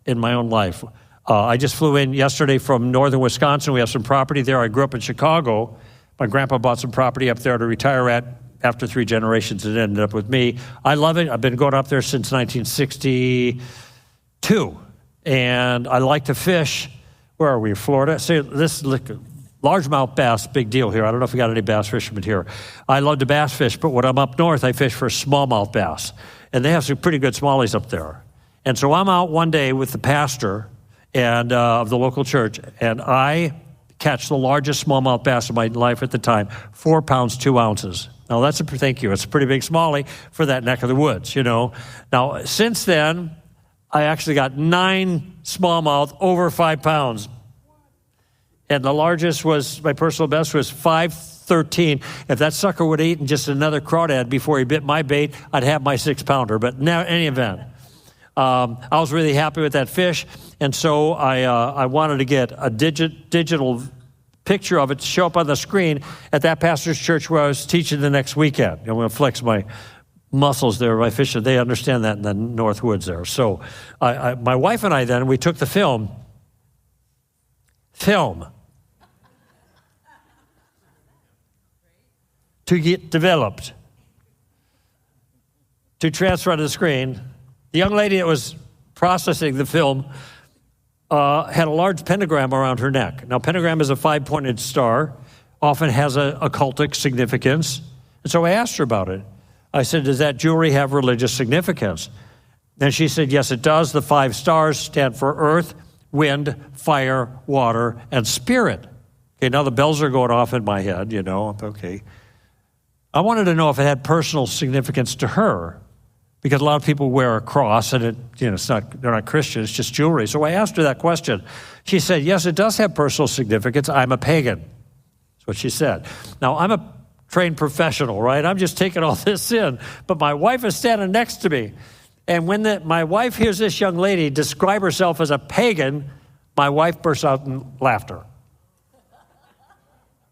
in my own life. I just flew in yesterday from northern Wisconsin. We have some property there. I grew up in Chicago. My grandpa bought some property up there to retire at. After 3 generations, it ended up with me. I love it. I've been going up there since 1962. And I like to fish. Where are we, Florida? See, this is largemouth bass, big deal here. I don't know if we got any bass fishermen here. I love to bass fish, but when I'm up north, I fish for smallmouth bass. And they have some pretty good smallies up there. And so I'm out one day with the pastor and of the local church, and I catch the largest smallmouth bass of my life at the time, 4 pounds, 2 ounces. Now, thank you. It's a pretty big smallie for that neck of the woods, Now, since then, I actually got 9 smallmouth over 5 pounds. And the largest my personal best was 513. If that sucker would have eaten just another crawdad before he bit my bait, I'd have my 6-pounder. But in any event, I was really happy with that fish. And so I wanted to get a digital picture of it to show up on the screen at that pastor's church where I was teaching the next weekend. I'm going to flex my muscles there by fishing. They understand that in the North Woods there. So my wife and I then, we took the film to get developed, to transfer to the screen. The young lady that was processing the film had a large pentagram around her neck. Now, pentagram is a 5-pointed star, often has a occultic significance. And so I asked her about it. I said, does that jewelry have religious significance? And she said, yes, it does. The 5 stars stand for earth, wind, fire, water, and spirit. Okay, now the bells are going off in my head, okay. I wanted to know if it had personal significance to her, because a lot of people wear a cross, and they're not Christian, it's just jewelry. So I asked her that question. She said, yes, it does have personal significance. I'm a pagan. That's what she said. Now, I'm a trained professional, right? I'm just taking all this in. But my wife is standing next to me. And when my wife hears this young lady describe herself as a pagan, my wife bursts out in laughter.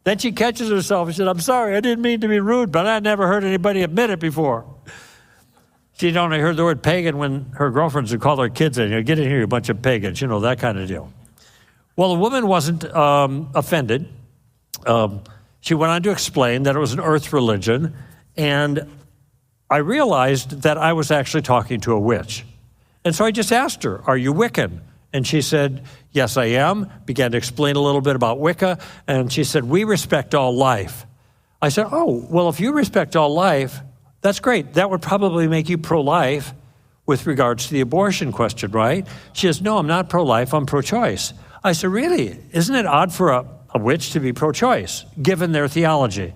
Then she catches herself and said, I'm sorry, I didn't mean to be rude, but I never heard anybody admit it before. She'd only heard the word pagan when her girlfriends would call their kids in, get in here, you bunch of pagans, that kind of deal. Well, the woman wasn't offended. She went on to explain that it was an earth religion, and I realized that I was actually talking to a witch. And so I just asked her, are you Wiccan? And she said, yes, I am. Began to explain a little bit about Wicca, and she said, we respect all life. I said, oh, well, if you respect all life, that's great. That would probably make you pro-life with regards to the abortion question, right? She says, no, I'm not pro-life, I'm pro-choice. I said, really? Isn't it odd for a witch to be pro-choice, given their theology?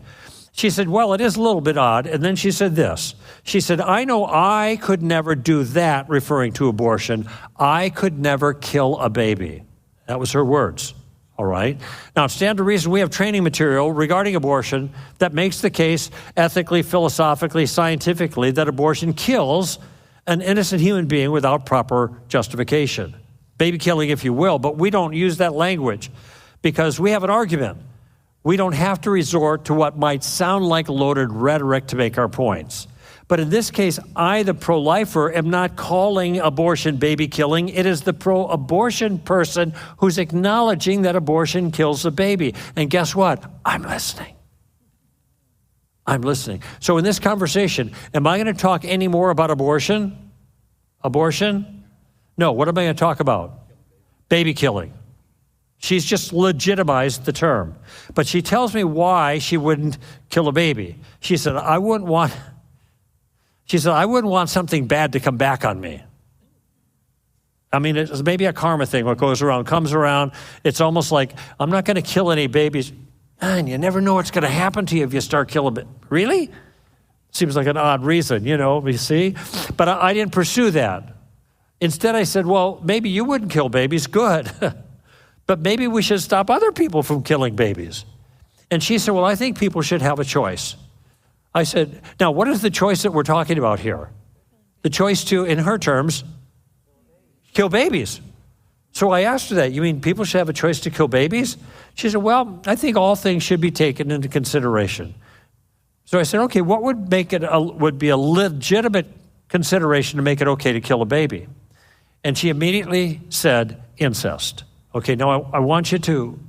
She said, well, it is a little bit odd. And then she said this. She said, I know I could never do that, referring to abortion. I could never kill a baby. That was her words. All right. Now, it stands to reason we have training material regarding abortion that makes the case ethically, philosophically, scientifically that abortion kills an innocent human being without proper justification. Baby killing, if you will, but we don't use that language because we have an argument. We don't have to resort to what might sound like loaded rhetoric to make our points. But in this case, I, the pro-lifer, am not calling abortion baby killing. It is the pro-abortion person who's acknowledging that abortion kills the baby. And guess what? I'm listening. I'm listening. So in this conversation, am I going to talk any more about abortion? Abortion? No. What am I going to talk about? Baby killing. She's just legitimized the term. But she tells me why she wouldn't kill a baby. She said, I wouldn't want something bad to come back on me. I mean, it's maybe a karma thing. What goes around comes around. It's almost like, I'm not going to kill any babies. And you never know what's going to happen to you if you start killing them. Really? Seems like an odd reason, you see? But I didn't pursue that. Instead, I said, well, maybe you wouldn't kill babies. Good. But maybe we should stop other people from killing babies. And she said, well, I think people should have a choice. I said, now, what is the choice that we're talking about here? the choice to, in her terms, kill babies. So I asked her that. You mean people should have a choice to kill babies? She said, well, I think all things should be taken into consideration. So I said, okay, what would be a legitimate consideration to make it okay to kill a baby? And she immediately said, incest. Okay, now I want you to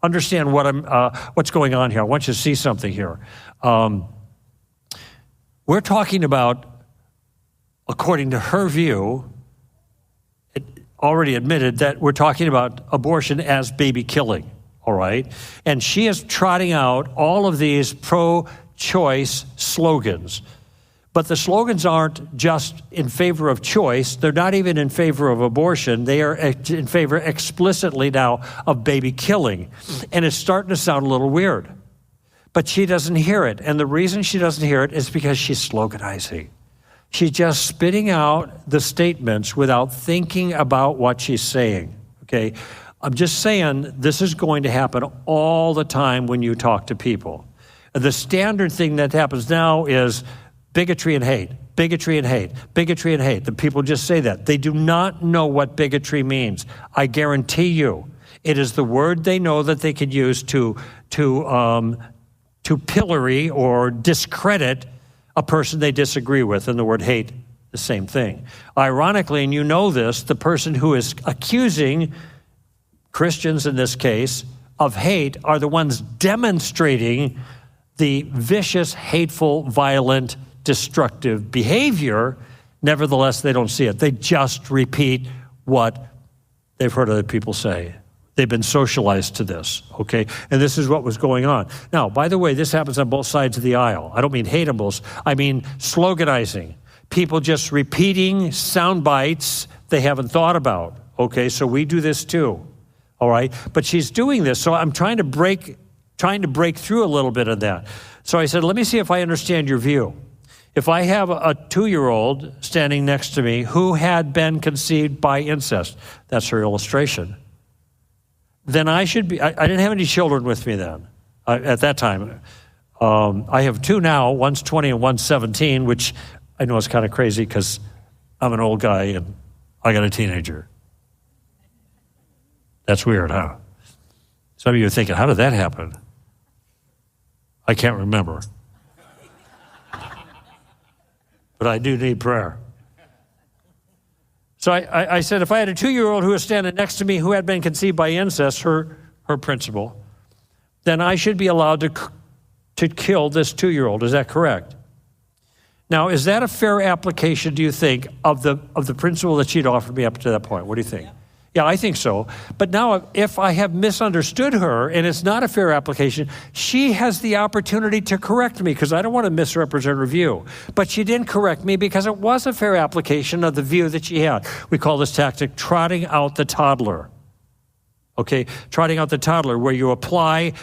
understand what's going on here. I want you to see something here. We're talking about, according to her view, it already admitted that we're talking about abortion as baby killing, all right? And she is trotting out all of these pro-choice slogans. But the slogans aren't just in favor of choice. They're not even in favor of abortion. They are in favor explicitly now of baby killing. And it's starting to sound a little weird. But she doesn't hear it. And the reason she doesn't hear it is because she's sloganizing. She's just spitting out the statements without thinking about what she's saying, okay? I'm just saying this is going to happen all the time when you talk to people. The standard thing that happens now is bigotry and hate, bigotry and hate, bigotry and hate. The people just say that. They do not know what bigotry means. I guarantee you, it is the word they know that they can use to pillory or discredit a person they disagree with, and the word hate, the same thing. Ironically, and you know this, the person who is accusing Christians in this case of hate are the ones demonstrating the vicious, hateful, violent, destructive behavior. Nevertheless, they don't see it. They just repeat what they've heard other people say. They've been socialized to this, okay? And this is what was going on. Now, by the way, this happens on both sides of the aisle. I don't mean hateables. I mean sloganizing. People just repeating sound bites they haven't thought about, okay? So we do this too, all right? But she's doing this, so I'm trying to break through a little bit of that. So I said, let me see if I understand your view. If I have a 2-year-old standing next to me who had been conceived by incest, that's her illustration, then I should be, I didn't have any children with me then, at that time. I have 2 now, one's 20 and one's 17, which I know is kind of crazy because I'm an old guy and I got a teenager. That's weird, huh? Some of you are thinking, how did that happen? I can't remember. But I do need prayer. So I said, if I had a 2-year-old who was standing next to me who had been conceived by incest, her principle, then I should be allowed to kill this 2-year-old. Is that correct? Now, is that a fair application, do you think, of the principle that she'd offered me up to that point? What do you think? Yeah, I think so. But now, if I have misunderstood her and it's not a fair application, she has the opportunity to correct me because I don't want to misrepresent her view. But she didn't correct me because it was a fair application of the view that she had. We call this tactic trotting out the toddler. Okay, trotting out the toddler, where you apply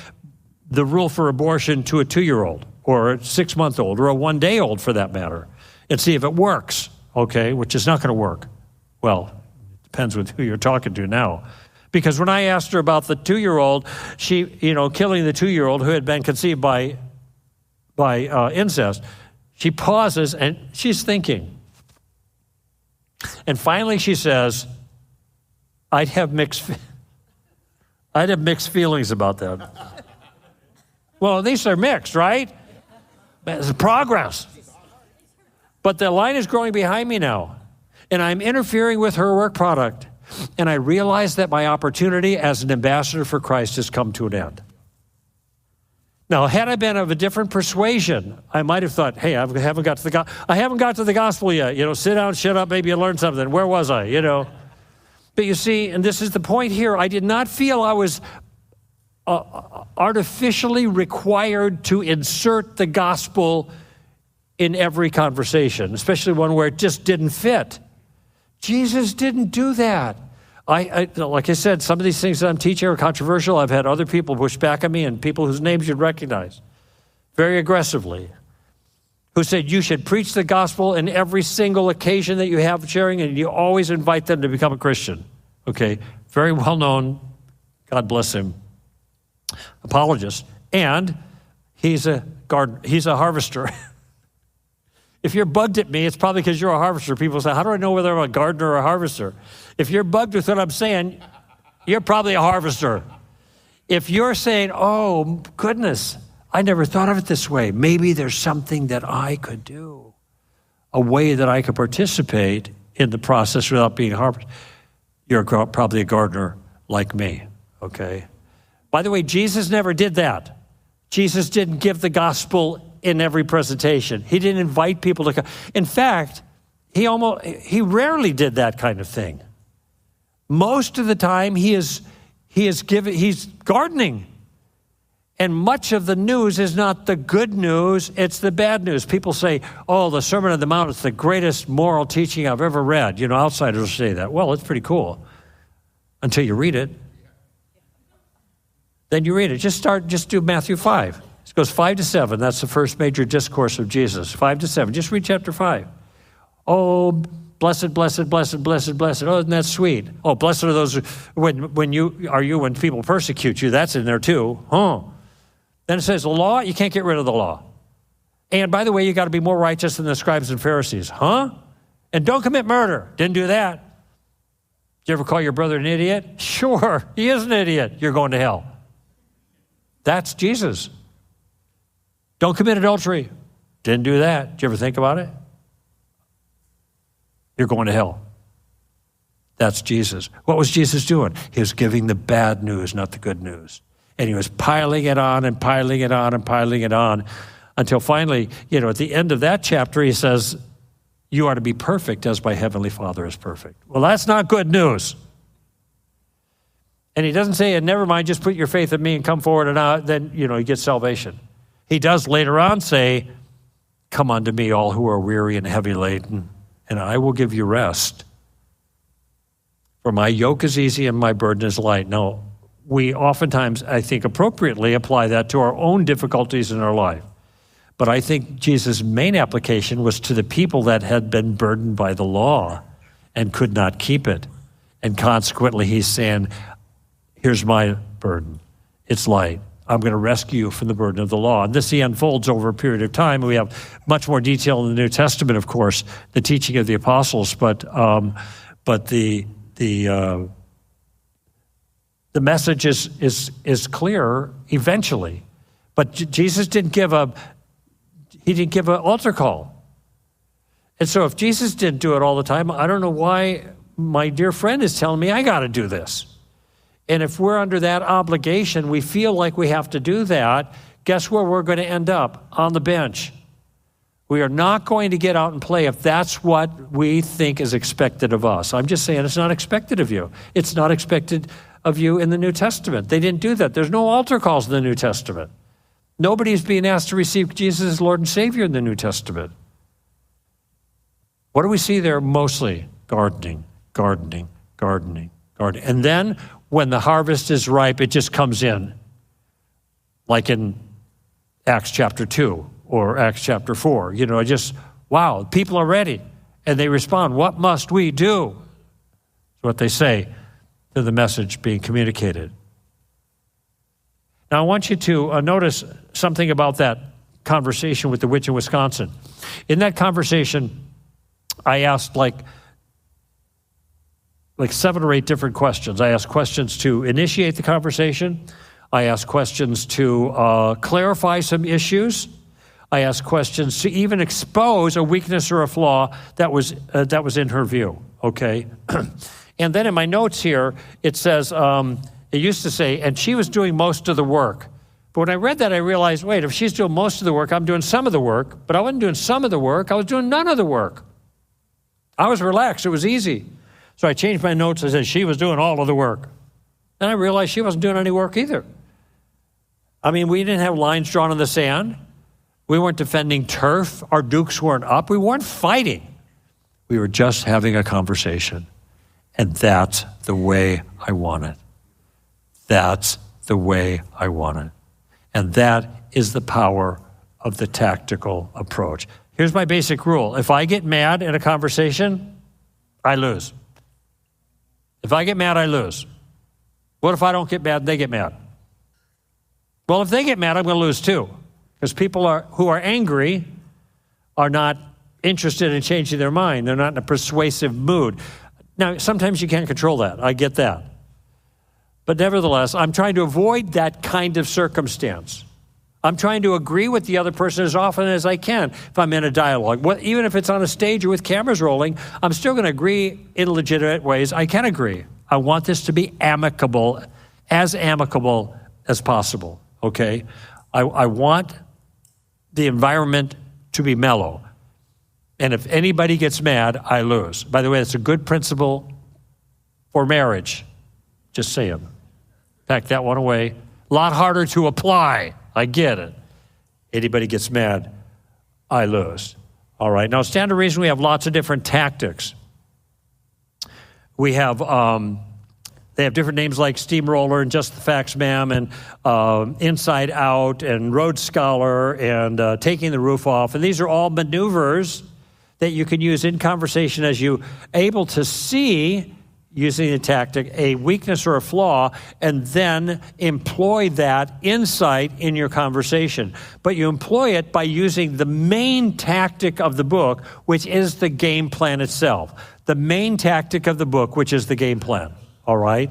the rule for abortion to a 2-year-old or a 6-month-old or a 1-day-old for that matter and see if it works, okay, which is not going to work. Well, depends with who you're talking to now. Because when I asked her about the 2-year-old, she, killing the 2-year-old who had been conceived by incest, she pauses and she's thinking. And finally she says, I'd have mixed feelings about that. Well, at least they're mixed, right? It's progress. But the line is growing behind me now. And I'm interfering with her work product. And I realize that my opportunity as an ambassador for Christ has come to an end. Now, had I been of a different persuasion, I might have thought, hey, I haven't got to the gospel yet. Sit down, shut up, maybe you learned something. Where was I, But you see, and this is the point here, I did not feel I was artificially required to insert the gospel in every conversation, especially one where it just didn't fit. Jesus didn't do that. Like I said, some of these things that I'm teaching are controversial. I've had other people push back on me and people whose names you'd recognize very aggressively, who said you should preach the gospel in every single occasion that you have sharing and you always invite them to become a Christian. Okay, very well known, God bless him, apologist. And he's a harvester. If you're bugged at me, it's probably because you're a harvester. People say, how do I know whether I'm a gardener or a harvester? If you're bugged with what I'm saying, you're probably a harvester. If you're saying, oh, goodness, I never thought of it this way. Maybe there's something that I could do, a way that I could participate in the process without being a harvester. You're probably a gardener like me, okay? By the way, Jesus never did that. Jesus didn't give the gospel in every presentation. He didn't invite people to come. In fact, he rarely did that kind of thing. Most of the time he's gardening. And much of the news is not the good news, it's the bad news. People say, oh, the Sermon on the Mount is the greatest moral teaching I've ever read. You know, outsiders say that. Well, it's pretty cool until you read it. Then you read it. Just do Matthew 5. It goes 5 to 7. That's the first major discourse of Jesus. 5 to 7. Just read chapter 5. Oh, blessed, blessed, blessed, blessed, blessed. Oh, isn't that sweet? Oh, blessed are those when people persecute you. That's in there too. Huh? Then it says the law, you can't get rid of the law. And by the way, you got to be more righteous than the scribes and Pharisees. Huh? And don't commit murder. Didn't do that. Did you ever call your brother an idiot? Sure, he is an idiot. You're going to hell. That's Jesus. Don't commit adultery. Didn't do that. Did you ever think about it? You're going to hell. That's Jesus. What was Jesus doing? He was giving the bad news, not the good news. And he was piling it on and piling it on and piling it on until finally, at the end of that chapter, he says, you are to be perfect as my heavenly Father is perfect. Well, that's not good news. And he doesn't say, never mind, just put your faith in me and come forward and then, you get salvation. He does later on say, come unto me, all who are weary and heavy laden, and I will give you rest. For my yoke is easy and my burden is light. Now, we oftentimes, I think, appropriately apply that to our own difficulties in our life. But I think Jesus' main application was to the people that had been burdened by the law and could not keep it. And consequently, he's saying, here's my burden. It's light. I'm going to rescue you from the burden of the law. And this he unfolds over a period of time. We have much more detail in the New Testament, of course, the teaching of the apostles, but the message is clear eventually. But Jesus didn't give an altar call. And so if Jesus didn't do it all the time, I don't know why my dear friend is telling me I got to do this. And if we're under that obligation, we feel like we have to do that, guess where we're going to end up? On the bench. We are not going to get out and play if that's what we think is expected of us. I'm just saying it's not expected of you. It's not expected of you in the New Testament. They didn't do that. There's no altar calls in the New Testament. Nobody's being asked to receive Jesus as Lord and Savior in the New Testament. What do we see there mostly? Gardening, gardening, gardening, gardening. And then when the harvest is ripe, it just comes in. Like in Acts chapter 2 or Acts chapter 4. Wow, people are ready. And they respond, what must we do? That's what they say to the message being communicated. Now, I want you to notice something about that conversation with the witch in Wisconsin. In that conversation, I asked like 7 or 8 different questions. I asked questions to initiate the conversation. I asked questions to clarify some issues. I asked questions to even expose a weakness or a flaw that was in her view, okay? And then in my notes here, it says, it used to say, and she was doing most of the work. But when I read that, I realized, wait, if she's doing most of the work, I'm doing some of the work. But I wasn't doing some of the work. I was doing none of the work. I was relaxed. It was easy. So I changed my notes. I said she was doing all of the work. And I realized she wasn't doing any work either. I mean, we didn't have lines drawn in the sand. We weren't defending turf. Our dukes weren't up. We weren't fighting. We were just having a conversation. And that's the way I want it. That's the way I want it. And that is the power of the tactical approach. Here's my basic rule. If I get mad in a conversation, I lose. If I get mad, I lose. What if I don't get mad and they get mad? Well, if they get mad, I'm going to lose too. Because people who are angry are not interested in changing their mind. They're not in a persuasive mood. Now, sometimes you can't control that. I get that. But nevertheless, I'm trying to avoid that kind of circumstance. I'm trying to agree with the other person as often as I can if I'm in a dialogue. Even if it's on a stage or with cameras rolling, I'm still going to agree in legitimate ways. I can agree. I want this to be amicable as possible, okay? I want the environment to be mellow. And if anybody gets mad, I lose. By the way, it's a good principle for marriage. Just saying. Pack that one away. A lot harder to apply. I get it. Anybody gets mad, I lose. All right. Now, stand to reason, we have lots of different tactics. We have, they have different names like Steamroller and Just the Facts, Ma'am, and Inside Out and Road Scholar and Taking the Roof Off. And these are all maneuvers that you can use in conversation as you able to see, using the tactic, a weakness or a flaw, and then employ that insight in your conversation. But you employ it by using the main tactic of the book, which is the game plan itself. The main tactic of the book, which is the game plan. All right?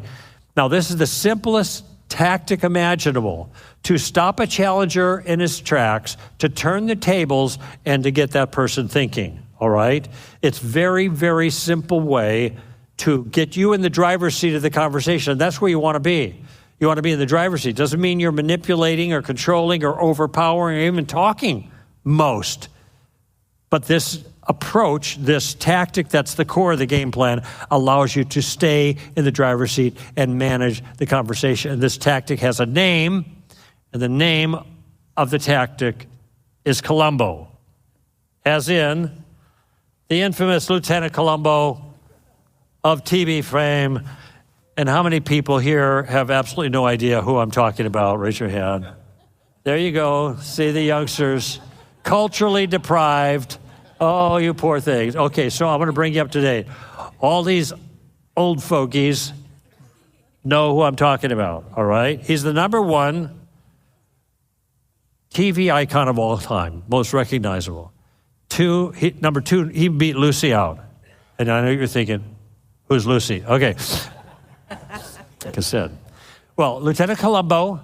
Now, this is the simplest tactic imaginable to stop a challenger in his tracks, to turn the tables, and to get that person thinking. All right? It's very, very simple way to get you in the driver's seat of the conversation. And that's where you want to be. You want to be in the driver's seat. Doesn't mean you're manipulating or controlling or overpowering or even talking most. But this approach, this tactic that's the core of the game plan, allows you to stay in the driver's seat and manage the conversation. And this tactic has a name, and the name of the tactic is Columbo, as in the infamous Lieutenant Columbo of TV fame. And how many people here have absolutely no idea who I'm talking about? Raise your hand. There you go. See the youngsters. Culturally deprived. Oh, you poor things. Okay, so I'm going to bring you up to date. All these old fogies know who I'm talking about, all right? He's the number one TV icon of all time, most recognizable. Number two, he beat Lucy out. And I know you're thinking, who's Lucy? Okay. Like I said. Well, Lieutenant Columbo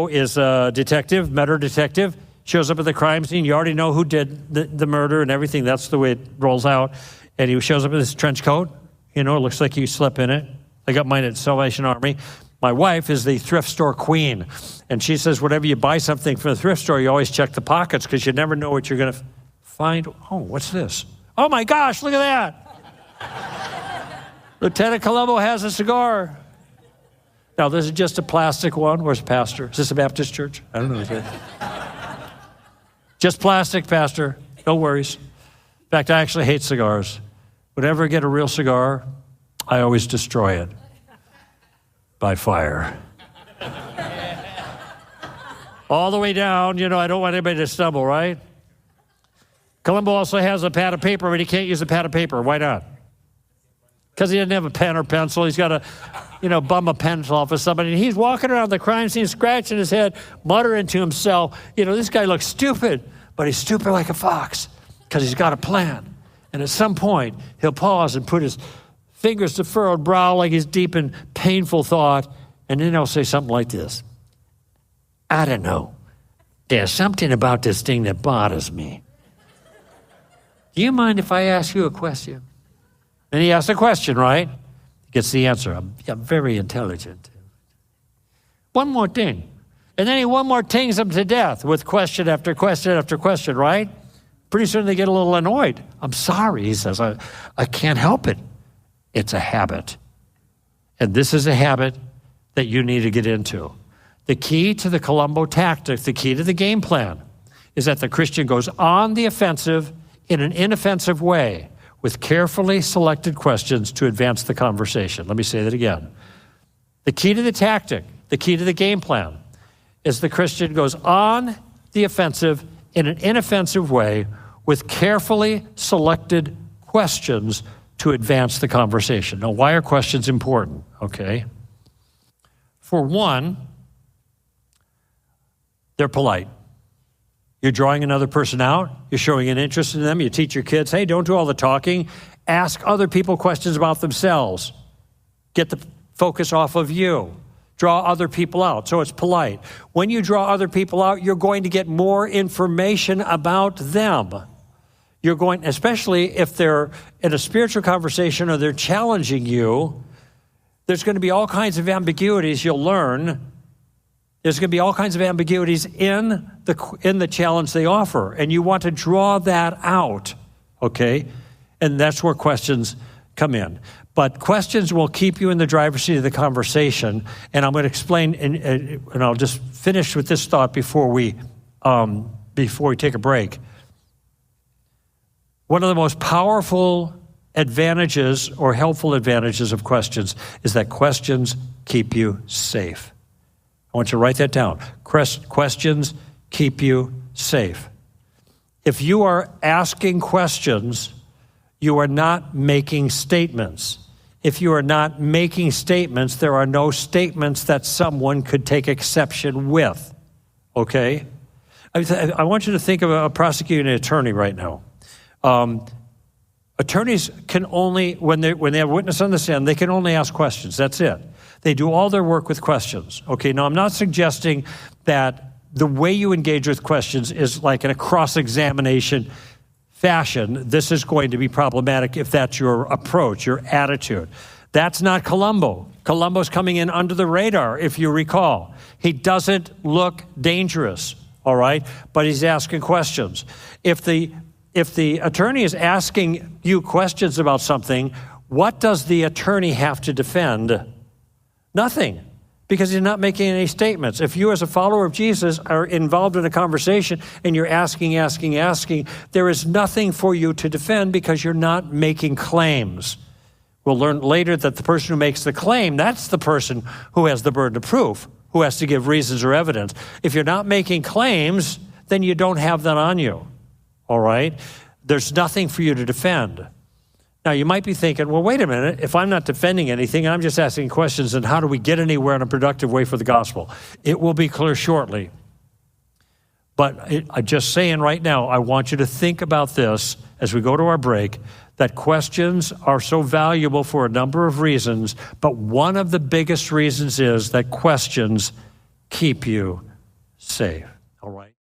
is a detective, murder detective, shows up at the crime scene. You already know who did the murder and everything. That's the way it rolls out. And he shows up in this trench coat. You know, it looks like you slept in it. I got mine at Salvation Army. My wife is the thrift store queen. And she says, whenever you buy something from the thrift store, you always check the pockets because you never know what you're going to find. Oh, what's this? Oh, my gosh, look at that. Lieutenant Columbo has a cigar. Now, this is just a plastic one. Where's the pastor? Is this a Baptist church? I don't know. Just plastic, pastor. No worries. In fact, I actually hate cigars. Whenever I get a real cigar, I always destroy it by fire. All the way down, you know, I don't want anybody to stumble, right? Columbo also has a pad of paper, but he can't use a pad of paper. Why not? Because he doesn't have a pen or pencil. He's got to, bum a pencil off of somebody. And he's walking around the crime scene, scratching his head, muttering to himself, this guy looks stupid, but he's stupid like a fox because he's got a plan. And at some point, he'll pause and put his fingers to furrowed brow like he's deep in painful thought, and then he'll say something like this. I don't know. There's something about this thing that bothers me. Do you mind if I ask you a question? And he asks a question, right? He gets the answer. I'm very intelligent. One more thing. And then he one more tings them to death with question after question after question, right? Pretty soon they get a little annoyed. I'm sorry, he says. I can't help it. It's a habit. And this is a habit that you need to get into. The key to the Columbo tactic, the key to the game plan, is that the Christian goes on the offensive in an inoffensive way with carefully selected questions to advance the conversation. Let me say that again. The key to the tactic, the key to the game plan, is the Christian goes on the offensive in an inoffensive way with carefully selected questions to advance the conversation. Now, why are questions important? Okay. For one, they're polite. You're drawing another person out. You're showing an interest in them. You teach your kids, hey, don't do all the talking. Ask other people questions about themselves. Get the focus off of you. Draw other people out. So it's polite. When you draw other people out, you're going to get more information about them. You're going, especially if they're in a spiritual conversation or they're challenging you, there's going to be all kinds of ambiguities you'll learn. There's going to be all kinds of ambiguities in the challenge they offer, and you want to draw that out, okay? And that's where questions come in. But questions will keep you in the driver's seat of the conversation, and I'm going to explain, and I'll just finish with this thought before we take a break. One of the most powerful advantages or helpful advantages of questions is that questions keep you safe. I want you to write that down. Questions keep you safe. If you are asking questions, you are not making statements. If you are not making statements, there are no statements that someone could take exception with, okay? I want you to think of a prosecuting attorney right now. Attorneys can only, when they have a witness on the stand, they can only ask questions. That's it. They do all their work with questions. Okay, now I'm not suggesting that the way you engage with questions is like in a cross-examination fashion. This is going to be problematic if that's your approach, your attitude. That's not Columbo. Columbo's coming in under the radar, if you recall. He doesn't look dangerous, all right? But he's asking questions. If the attorney is asking you questions about something, what does the attorney have to defend? Nothing, because he's not making any statements. If you as a follower of Jesus are involved in a conversation and you're asking, there is nothing for you to defend because you're not making claims. We'll learn later that the person who makes the claim, that's the person who has the burden of proof, who has to give reasons or evidence. If you're not making claims, then you don't have that on you, all right? There's nothing for you to defend. Now, you might be thinking, well, wait a minute. If I'm not defending anything, I'm just asking questions, and how do we get anywhere in a productive way for the gospel? It will be clear shortly. But I'm just saying right now, I want you to think about this as we go to our break, that questions are so valuable for a number of reasons, but one of the biggest reasons is that questions keep you safe.